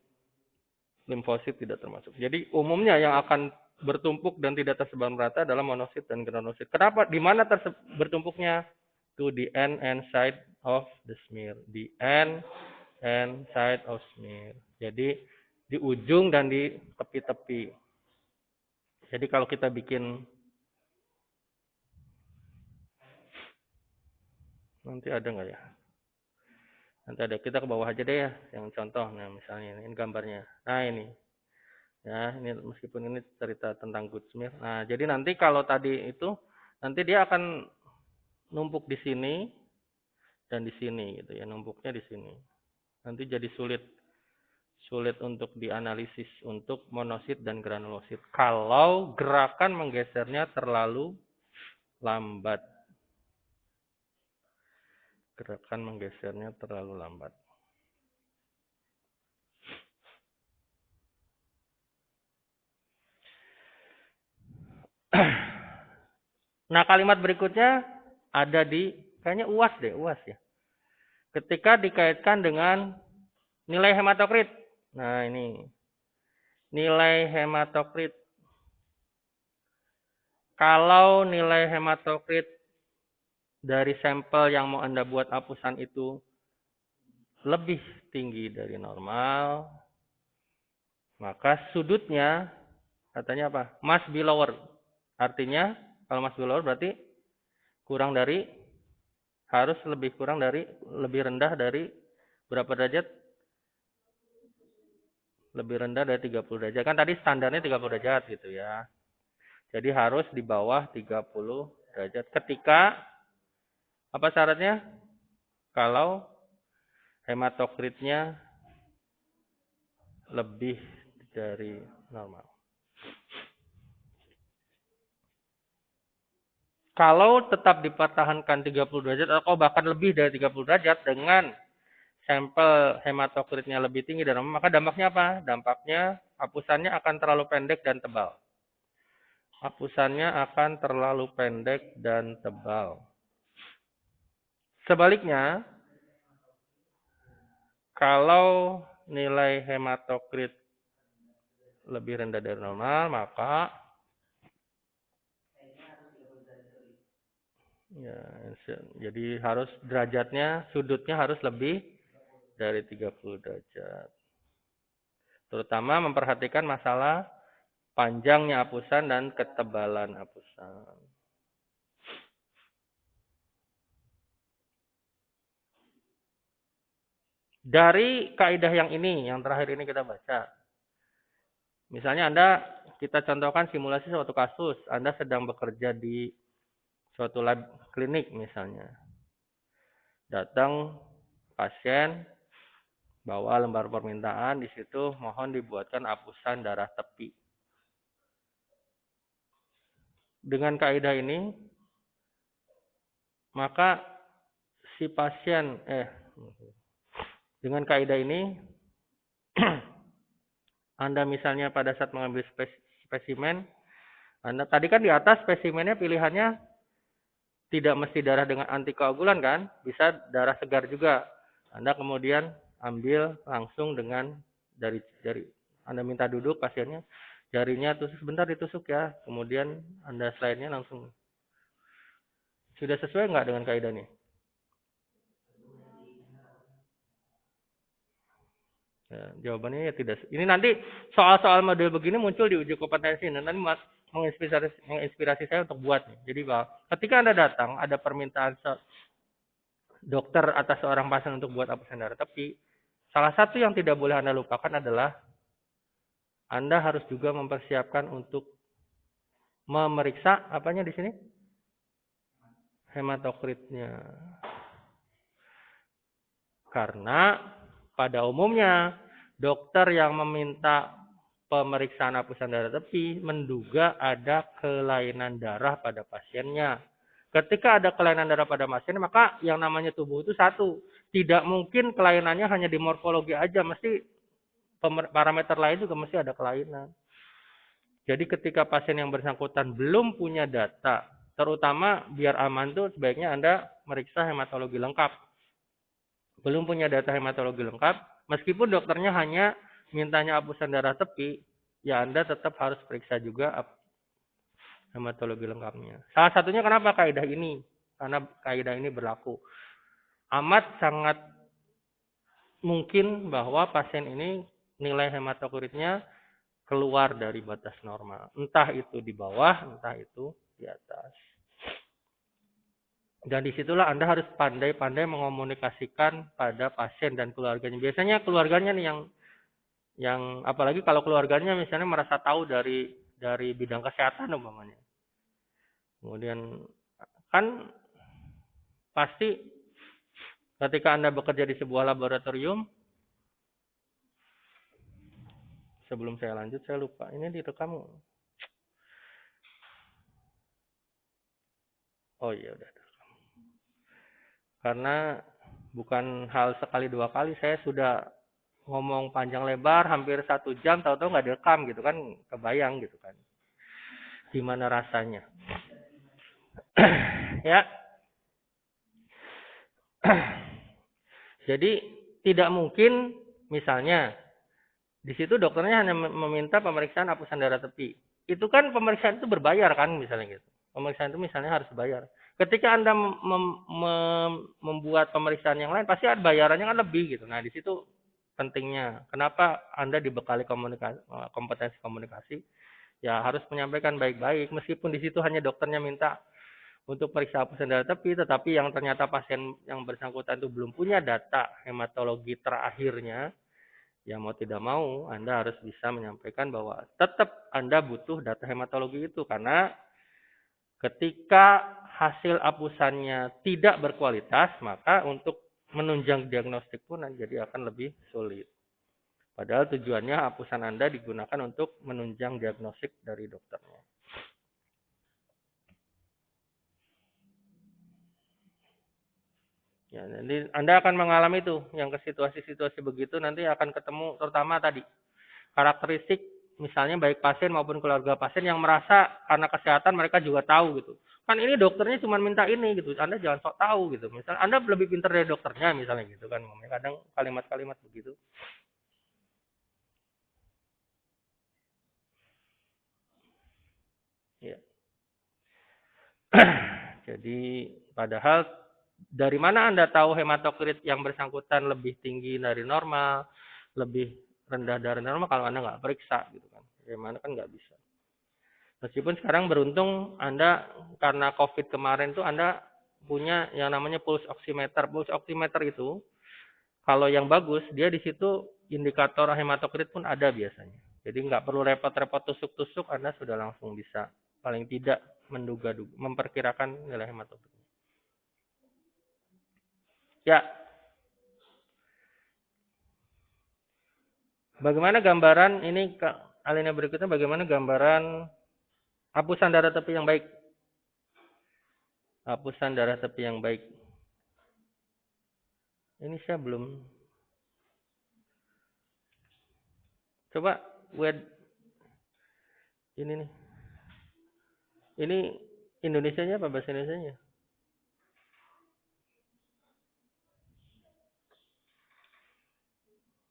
Limfosit tidak termasuk. Jadi umumnya yang akan bertumpuk dan tidak tersebar merata adalah monosit dan granulosit. Kenapa? Di mana bertumpuknya? To the end and side of the smear. The end and side of smear. Jadi di ujung dan di tepi-tepi. Jadi kalau kita bikin, nanti ada nggak ya? Nanti ada, kita ke bawah aja deh ya, yang contoh. Nah misalnya ini gambarnya. Nah ini, ya ini meskipun ini cerita tentang good smear. Nah jadi nanti kalau tadi itu, nanti dia akan numpuk di sini dan di sini gitu ya, numpuknya di sini. Nanti jadi sulit untuk dianalisis untuk monosit dan granulosit kalau gerakan menggesernya terlalu lambat. Gerakan menggesernya terlalu lambat. Nah, kalimat berikutnya ada di kayaknya UAS deh, UAS ya. Ketika dikaitkan dengan nilai hematokrit. Nah, ini nilai hematokrit. Kalau nilai hematokrit dari sampel yang mau Anda buat hapusan itu lebih tinggi dari normal, maka sudutnya katanya apa? Must be lower. Artinya kalau must be lower berarti harus lebih rendah dari berapa derajat? Lebih rendah dari 30 derajat. Kan tadi standarnya 30 derajat gitu ya. Jadi harus di bawah 30 derajat. Ketika apa syaratnya? Kalau hematokritnya lebih dari normal. Kalau tetap dipertahankan 30 derajat atau bahkan lebih dari 30 derajat dengan sampel hematokritnya lebih tinggi dari normal, maka dampaknya apa? Dampaknya hapusannya akan terlalu pendek dan tebal. Hapusannya akan terlalu pendek dan tebal. Sebaliknya, kalau nilai hematokrit lebih rendah dari normal, maka ya, jadi harus sudutnya harus lebih dari 30 derajat. Terutama memperhatikan masalah panjangnya hapusan dan ketebalan hapusan. Dari kaidah yang terakhir ini kita baca. Misalnya kita contohkan simulasi suatu kasus. Anda sedang bekerja di suatu lab klinik misalnya. Datang pasien, bawa lembar permintaan, di situ mohon dibuatkan hapusan darah tepi. Dengan kaidah ini, maka si pasien, dengan kaidah ini, Anda misalnya pada saat mengambil spesimen, Anda tadi kan di atas spesimennya pilihannya tidak mesti darah dengan antikoagulan kan, bisa darah segar juga. Anda kemudian ambil langsung dengan dari Anda minta duduk pasiennya, jarinya tusuk sebentar ditusuk ya, kemudian Anda slide-nya langsung. Sudah sesuai nggak dengan kaidah ini? Ya, jawabannya ya tidak. Ini nanti soal-soal model begini muncul di uji kompetensi. Nanti menginspirasi saya untuk buat. Jadi ketika Anda datang, ada permintaan dokter atas seorang pasien untuk buat hapusan darah tepi. Salah satu yang tidak boleh Anda lupakan adalah Anda harus juga mempersiapkan untuk memeriksa apanya di sini? Hematokritnya. Karena pada umumnya dokter yang meminta pemeriksaan hapusan darah tepi menduga ada kelainan darah pada pasiennya. Ketika ada kelainan darah pada pasien, maka yang namanya tubuh itu satu. Tidak mungkin kelainannya hanya di morfologi aja, mesti parameter lain juga mesti ada kelainan. Jadi ketika pasien yang bersangkutan belum punya data, terutama biar aman tuh sebaiknya Anda meriksa hematologi lengkap. Belum punya data hematologi lengkap, meskipun dokternya hanya mintanya hapusan darah tepi, ya Anda tetap harus periksa juga hematologi lengkapnya. Salah satunya kenapa kaidah ini? Karena kaidah ini berlaku. Amat sangat mungkin bahwa pasien ini nilai hematokritnya keluar dari batas normal. Entah itu di bawah, entah itu di atas. Dan disitulah Anda harus pandai-pandai mengomunikasikan pada pasien dan keluarganya. Biasanya keluarganya nih yang apalagi kalau keluarganya misalnya merasa tahu dari bidang kesehatan umpamanya. Kemudian kan pasti ketika Anda bekerja di sebuah laboratorium, sebelum saya lanjut saya lupa, ini direkam. Oh iya udah. Karena bukan hal sekali dua kali, saya sudah ngomong panjang lebar hampir 1 jam, tahu-tahu nggak direkam gitu kan, kebayang gitu kan gimana rasanya. Ya. Jadi tidak mungkin misalnya di situ dokternya hanya meminta pemeriksaan hapusan darah tepi. Itu kan pemeriksaan itu berbayar kan misalnya gitu. Pemeriksaan itu misalnya harus bayar. Ketika Anda membuat pemeriksaan yang lain pasti ada bayarannya kan lebih gitu. Nah, di situ pentingnya. Kenapa Anda dibekali kompetensi komunikasi? Ya harus menyampaikan baik-baik meskipun di situ hanya dokternya minta untuk periksa hapusan darah tepi, tetapi yang ternyata pasien yang bersangkutan itu belum punya data hematologi terakhirnya, ya mau tidak mau Anda harus bisa menyampaikan bahwa tetap Anda butuh data hematologi itu karena ketika hasil hapusannya tidak berkualitas, maka untuk menunjang diagnostik pun jadi akan lebih sulit. Padahal tujuannya hapusan Anda digunakan untuk menunjang diagnostik dari dokternya. Ya, nanti Anda akan mengalami itu, yang ke situasi-situasi begitu nanti akan ketemu terutama tadi karakteristik misalnya baik pasien maupun keluarga pasien yang merasa karena kesehatan mereka juga tahu gitu. Kan ini dokternya cuma minta ini gitu. Anda jangan sok tahu gitu. Misal Anda lebih pintar dari dokternya misalnya gitu kan. Kadang kalimat-kalimat begitu. Ya. Jadi padahal dari mana Anda tahu hematokrit yang bersangkutan lebih tinggi dari normal, lebih rendah dari normal kalau Anda nggak periksa gitu kan. Bagaimana kan nggak bisa. Meskipun sekarang beruntung Anda karena COVID kemarin tuh Anda punya yang namanya pulse oximeter. Pulse oximeter itu kalau yang bagus dia di situ indikator hematokrit pun ada biasanya. Jadi nggak perlu repot-repot tusuk-tusuk, Anda sudah langsung bisa paling tidak memperkirakan nilai hematokrit. Ya, bagaimana gambaran ini alinea berikutnya, bagaimana gambaran hapusan darah tepi yang baik? Hapusan darah tepi yang baik. Ini saya belum. Coba ini nih. Ini Indonesianya apa bahasa Indonesianya?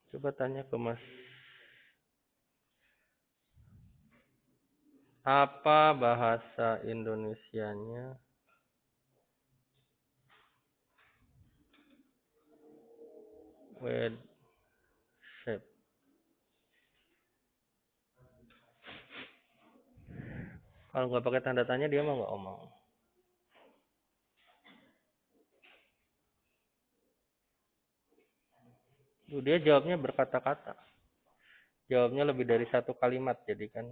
Coba tanya ke Mas. Apa bahasa Indonesianya? Wed shape. Kalau nggak pakai tanda tanya dia mah nggak omong. Dia jawabnya berkata-kata. Jawabnya lebih dari satu kalimat, jadi kan.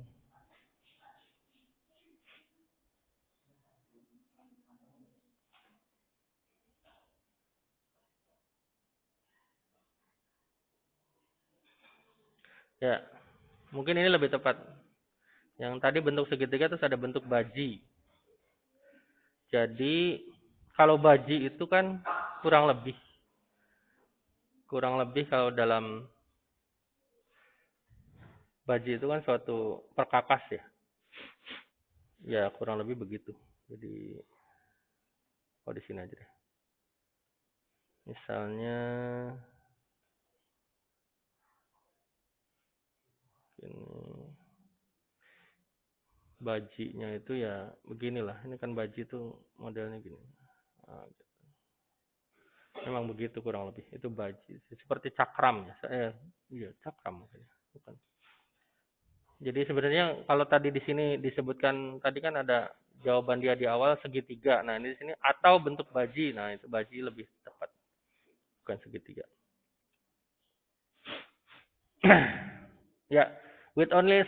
Ya, mungkin ini lebih tepat. Yang tadi bentuk segitiga terus ada bentuk baji. Jadi kalau baji itu kan kurang lebih kalau dalam baji itu kan suatu perkakas ya. Ya kurang lebih begitu. Jadi di sini aja deh. Misalnya ini bajinya itu ya beginilah. Ini kan baji itu modelnya gini. Nah, gitu. Memang begitu kurang lebih. Itu baji. Seperti cakram ya. Iya cakram mungkin. Bukan. Jadi sebenarnya kalau tadi di sini disebutkan tadi kan ada jawaban dia di awal segitiga. Nah ini di sini atau bentuk baji. Nah itu baji lebih tepat, bukan segitiga. Ya, with only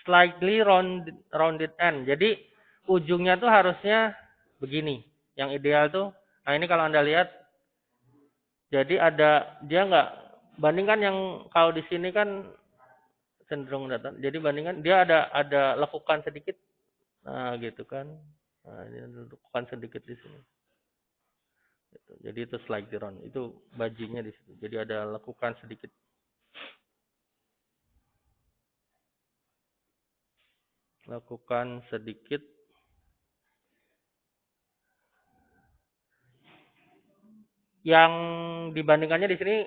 slightly rounded end. Jadi ujungnya tuh harusnya begini. Yang ideal tuh. Nah ini kalau Anda lihat, jadi ada dia nggak bandingkan yang kalau di sini kan cenderung datar. Jadi bandingkan dia ada lekukan sedikit. Nah, gitu kan. Nah, ini lekukan sedikit di sini. Gitu. Jadi itu slightly round. Itu bajinya di situ. Jadi ada lekukan sedikit. Lekukan sedikit. Yang dibandingkannya di sini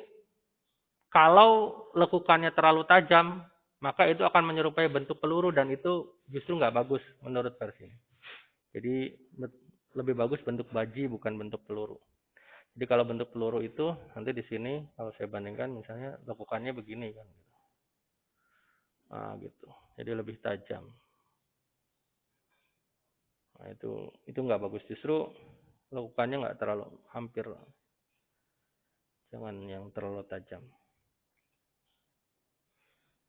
kalau lekukannya terlalu tajam, maka itu akan menyerupai bentuk peluru dan itu justru nggak bagus menurut versi ini. Jadi lebih bagus bentuk baji bukan bentuk peluru. Jadi kalau bentuk peluru itu nanti di sini kalau saya bandingkan misalnya lekukannya begini kan. Nah, gitu. Jadi lebih tajam. Nah, itu nggak bagus, justru lekukannya nggak terlalu hampir. Jangan yang terlalu tajam.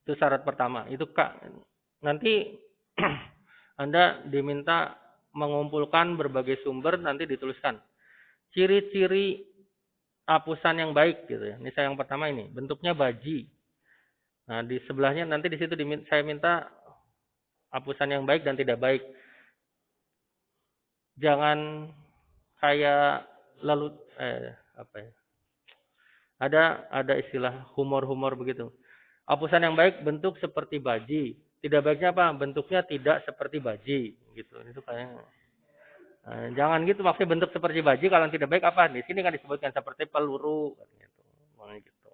Itu syarat pertama. Itu Kak, nanti Anda diminta mengumpulkan berbagai sumber, nanti dituliskan ciri-ciri hapusan yang baik gitu ya. Ini saya yang pertama ini, bentuknya baji. Nah, di sebelahnya nanti di situ saya minta hapusan yang baik dan tidak baik. Jangan kayak lalu apa ya? Ada istilah humor-humor begitu. Hapusan yang baik bentuk seperti baji. Tidak baiknya apa? Bentuknya tidak seperti baji gitu. Itu kayak jangan gitu, maksudnya bentuk seperti baji kalau yang tidak baik apa? Di sini kan disebutkan seperti peluru gitu. Gitu.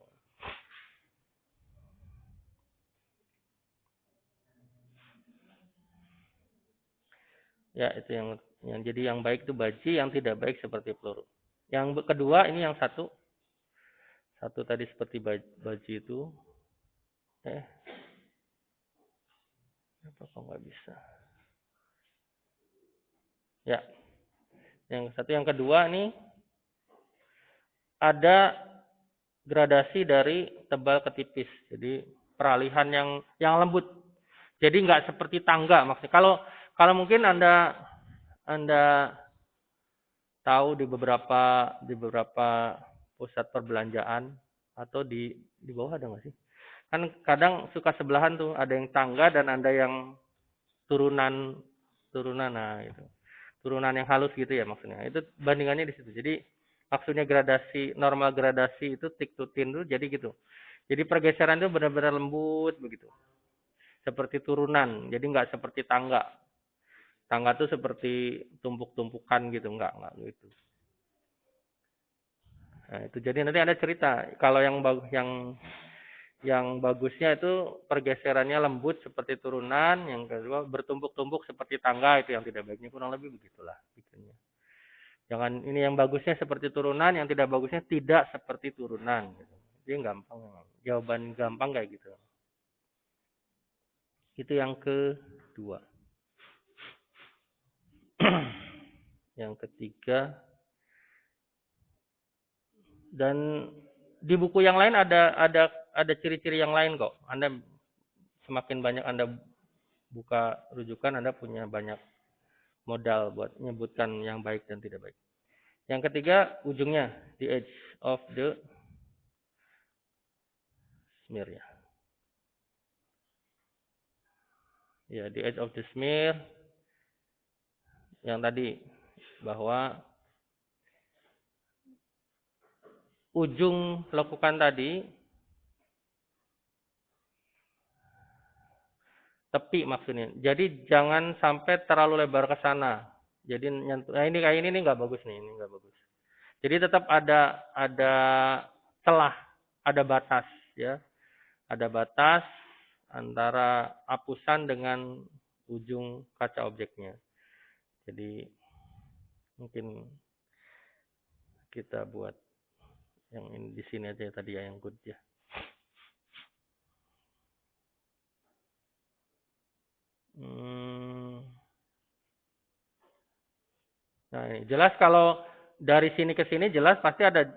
Ya, itu yang jadi yang baik itu baji, yang tidak baik seperti peluru. Yang kedua ini yang satu tadi seperti baji itu. Apa kok nggak bisa? Ya, yang satu, yang kedua nih ada gradasi dari tebal ke tipis. Jadi peralihan yang lembut. Jadi nggak seperti tangga maksudnya. Kalau mungkin Anda tahu di beberapa pusat perbelanjaan atau di bawah ada nggak sih? Kan kadang suka sebelahan tuh, ada yang tangga dan ada yang turunan, nah itu. Turunan yang halus gitu ya maksudnya. Itu bandingannya di situ. Jadi maksudnya normal gradasi itu thick to thin dulu jadi gitu. Jadi pergeseran itu benar-benar lembut begitu. Seperti turunan, jadi nggak seperti tangga. Tangga tuh seperti tumpuk-tumpukan gitu, enggak gitu. Nah, itu jadi nanti ada cerita. Kalau yang bagusnya itu pergeserannya lembut seperti turunan, yang kedua bertumpuk-tumpuk seperti tangga, itu yang tidak baiknya, kurang lebih begitulah bikinnya. Jangan ini yang bagusnya seperti turunan, yang tidak bagusnya tidak seperti turunan. Jadi gampang, jawaban gampang kayak gitu. Itu yang kedua. Yang ketiga, dan di buku yang lain ada ciri-ciri yang lain kok. Anda semakin banyak Anda buka rujukan, Anda punya banyak modal buat menyebutkan yang baik dan tidak baik. Yang ketiga, ujungnya, the edge of the smear ya. Ya, the edge of the smear yang tadi bahwa ujung lekukan tadi tepi maksudnya. Jadi jangan sampai terlalu lebar ke sana. Jadi ini kayak ini nggak bagus nih, ini nggak bagus. Jadi tetap ada celah, ada batas ya. Ada batas antara apusan dengan ujung kaca objeknya. Jadi mungkin kita buat yang ini di sini aja tadi ya, yang good ya. Nah, ini jelas kalau dari sini ke sini jelas pasti ada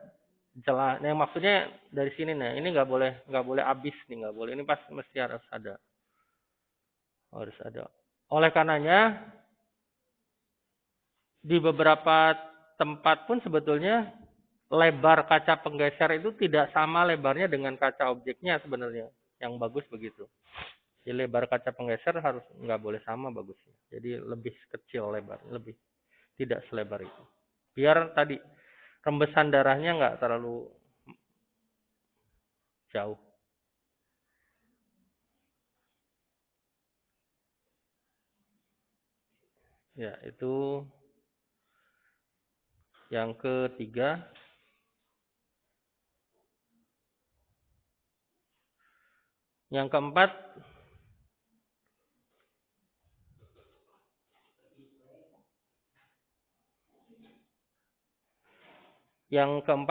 celah. Nah, maksudnya dari sini nih, ini nggak boleh habis nih, nggak boleh. Ini pas mesti harus ada. Oleh karenanya di beberapa tempat pun sebetulnya lebar kaca penggeser itu tidak sama lebarnya dengan kaca objeknya sebenarnya. Yang bagus begitu. Jadi lebar kaca penggeser harus nggak boleh sama bagusnya. Jadi lebih kecil lebar, lebih tidak selebar itu. Biar tadi rembesan darahnya nggak terlalu jauh. Ya, itu yang ketiga. Yang keempat,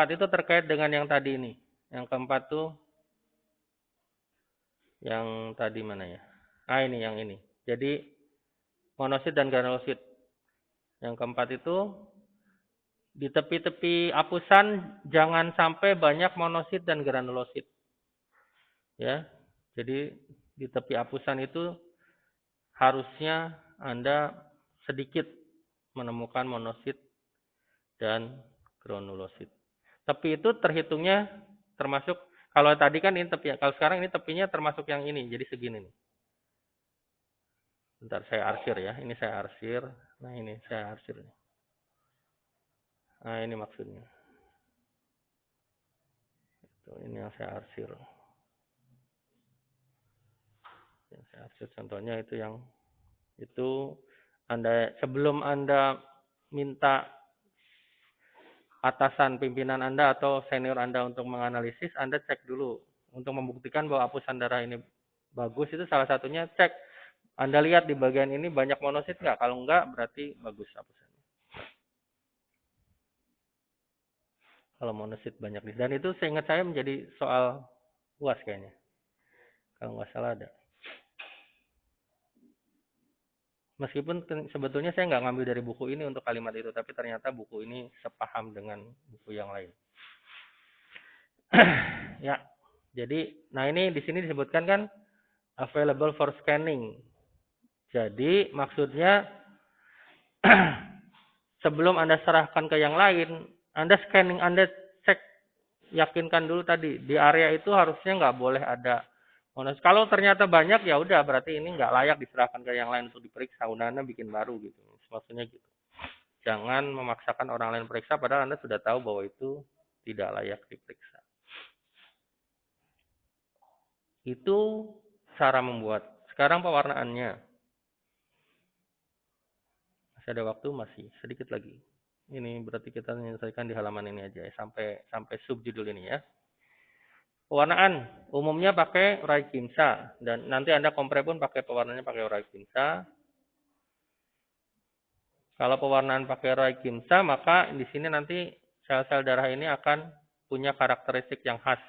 itu terkait dengan yang tadi ini. Yang keempat tuh yang tadi mana ya? Ini yang ini. Jadi monosit dan granulosit. Yang keempat itu di tepi-tepi apusan jangan sampai banyak monosit dan granulosit. Ya. Jadi di tepi apusan itu harusnya Anda sedikit menemukan monosit dan granulosit. Tepi itu terhitungnya termasuk, kalau tadi kan ini tepi, kalau sekarang ini tepinya termasuk yang ini, jadi segini nih. Bentar saya arsir ya, ini saya arsir. Nah ini saya arsir. Nah ini maksudnya. Ini yang saya arsir. Yang saya arsir contohnya itu yang itu Anda sebelum Anda minta atasan pimpinan Anda atau senior Anda untuk menganalisis, Anda cek dulu untuk membuktikan bahwa apusan darah ini bagus. Itu salah satunya cek. Anda lihat di bagian ini banyak monosit nggak? Kalau nggak berarti bagus apusannya. Kalau monosit banyak. Dan itu seingat saya menjadi soal UAS kayaknya. Kalau nggak salah ada. Meskipun sebetulnya saya nggak ngambil dari buku ini untuk kalimat itu, tapi ternyata buku ini sepaham dengan buku yang lain. Ya, jadi, nah ini di sini disebutkan kan available for scanning. Jadi maksudnya sebelum Anda serahkan ke yang lain, Anda scanning, Anda cek, yakinkan dulu tadi di area itu harusnya nggak boleh ada monos. Kalau ternyata banyak ya udah berarti ini nggak layak diserahkan ke yang lain untuk diperiksa. Udah Anda bikin baru gitu. Maksudnya gitu. Jangan memaksakan orang lain periksa padahal Anda sudah tahu bahwa itu tidak layak diperiksa. Itu cara membuat. Sekarang pewarnaannya. Masih ada waktu, masih sedikit lagi. Ini berarti kita menyelesaikan di halaman ini aja ya, sampai subjudul ini ya. Pewarnaan umumnya pakai Rai Kimsa dan nanti Anda kompre pun pakai pewarnanya pakai Rai Kimsa. Kalau pewarnaan pakai Rai Kimsa, maka di sini nanti sel-sel darah ini akan punya karakteristik yang khas.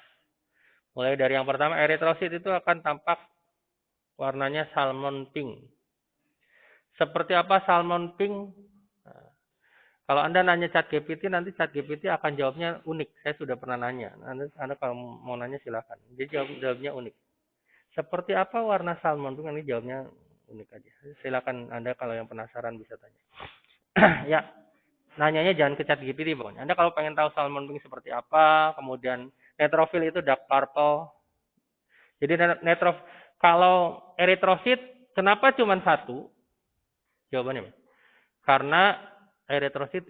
Mulai dari yang pertama, eritrosit itu akan tampak warnanya salmon pink. Seperti apa salmon pink? Nah, kalau Anda nanya ChatGPT, nanti ChatGPT akan jawabnya unik. Saya sudah pernah nanya. Anda kalau mau nanya silakan. Dia jawabnya unik. Seperti apa warna salmon pink? Ini jawabnya unik aja. Silakan Anda kalau yang penasaran bisa tanya. Ya, nanyanya jangan ke ChatGPT pokoknya. Anda kalau pengen tahu salmon pink seperti apa, kemudian neutrophil itu dark purple. Jadi kalau eritrosit, kenapa cuma satu? Jawabannya, karena eritrosit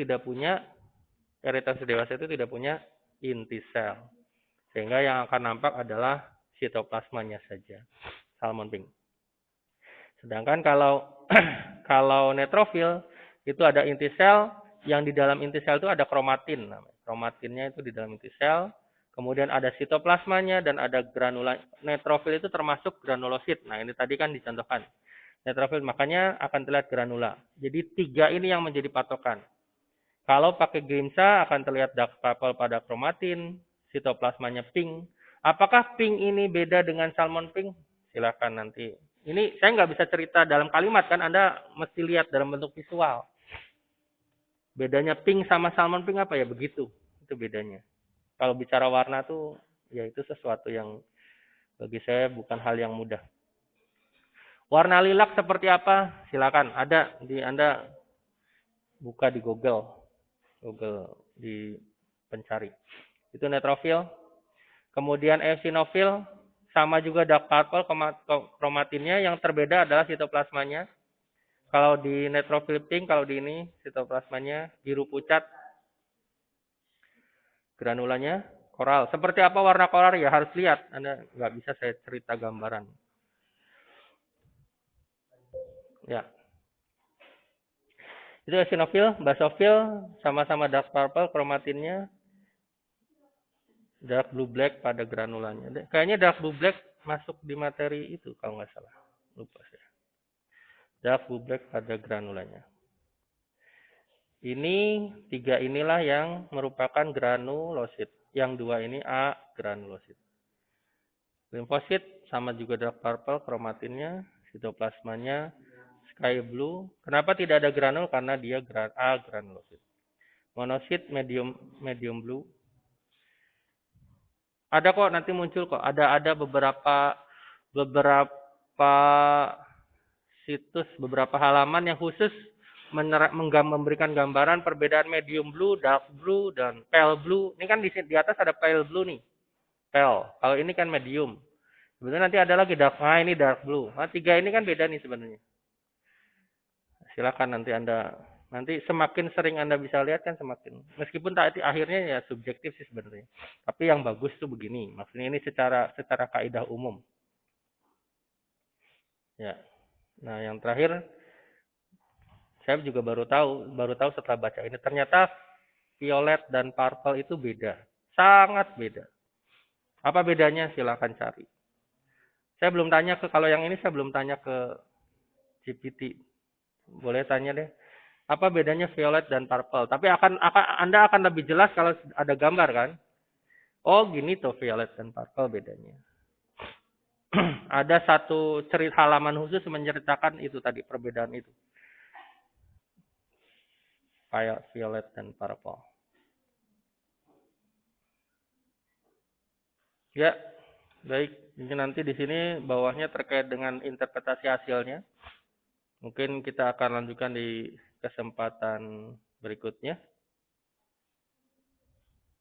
eritrosit dewasa itu tidak punya inti sel. Sehingga yang akan nampak adalah sitoplasmanya saja, salmon pink. Sedangkan kalau neutrofil itu ada inti sel, yang di dalam inti sel itu ada kromatin. Kromatinnya itu di dalam inti sel. Kemudian ada sitoplasmanya dan ada granula. Neutrofil itu termasuk granulosit. Nah, ini tadi kan dicontohkan. Neutrofil makanya akan terlihat granula. Jadi 3 ini yang menjadi patokan. Kalau pakai Grimsa akan terlihat dark purple pada kromatin, sitoplasmanya pink. Apakah pink ini beda dengan salmon pink? Silakan nanti. Ini saya nggak bisa cerita dalam kalimat kan, Anda mesti lihat dalam bentuk visual. Bedanya pink sama salmon pink apa ya? Begitu. Itu bedanya. Kalau bicara warna tuh ya itu sesuatu yang bagi saya bukan hal yang mudah. Warna lilac seperti apa? Silakan. Ada di Anda buka di Google di pencari. Itu neutrofil. Kemudian eosinofil sama juga dark purple kromatinnya, yang terbeda adalah sitoplasmanya. Kalau di neutrofil pink, kalau di ini sitoplasmanya biru pucat. Granulanya koral. Seperti apa warna koral ya harus lihat. Anda nggak bisa saya cerita gambaran. Ya. Itu eosinofil, basofil sama-sama dark purple kromatinnya. Dark blue black pada granulanya. Kayaknya dark blue black masuk di materi itu kalau nggak salah. Lupa saya. Dark blue black pada granulanya. Ini 3 inilah yang merupakan granulosit. Yang 2 ini agranulosit. Limfosit sama juga dark purple kromatinnya, sitoplasmanya sky blue. Kenapa tidak ada granul? Karena dia agranulosit. Monosit medium blue. Ada kok nanti muncul kok. Ada beberapa situs, beberapa halaman yang khusus memberikan gambaran perbedaan medium blue, dark blue, dan pale blue. Ini kan di atas ada pale blue nih. Pale. Kalau ini kan medium. Sebenarnya nanti ada lagi dark. Nah, ini dark blue. Nah, 3 ini kan beda nih sebenarnya. Silakan nanti semakin sering Anda bisa lihat kan semakin. Meskipun tadi akhirnya ya subjektif sih sebenarnya. Tapi yang bagus tuh begini. Maksudnya ini secara kaidah umum. Ya. Nah, yang terakhir saya juga baru tahu setelah baca ini ternyata violet dan purple itu beda. Sangat beda. Apa bedanya? Silakan cari. Saya belum tanya kalau yang ini saya belum tanya ke GPT. Boleh tanya deh. Apa bedanya violet dan purple? Tapi Anda akan lebih jelas kalau ada gambar kan? Oh, gini tuh violet dan purple bedanya. Ada satu cerita halaman khusus menceritakan itu tadi, perbedaan itu. Violet dan purple. Ya, baik. Ini nanti di sini bawahnya terkait dengan interpretasi hasilnya. Mungkin kita akan lanjutkan di kesempatan berikutnya.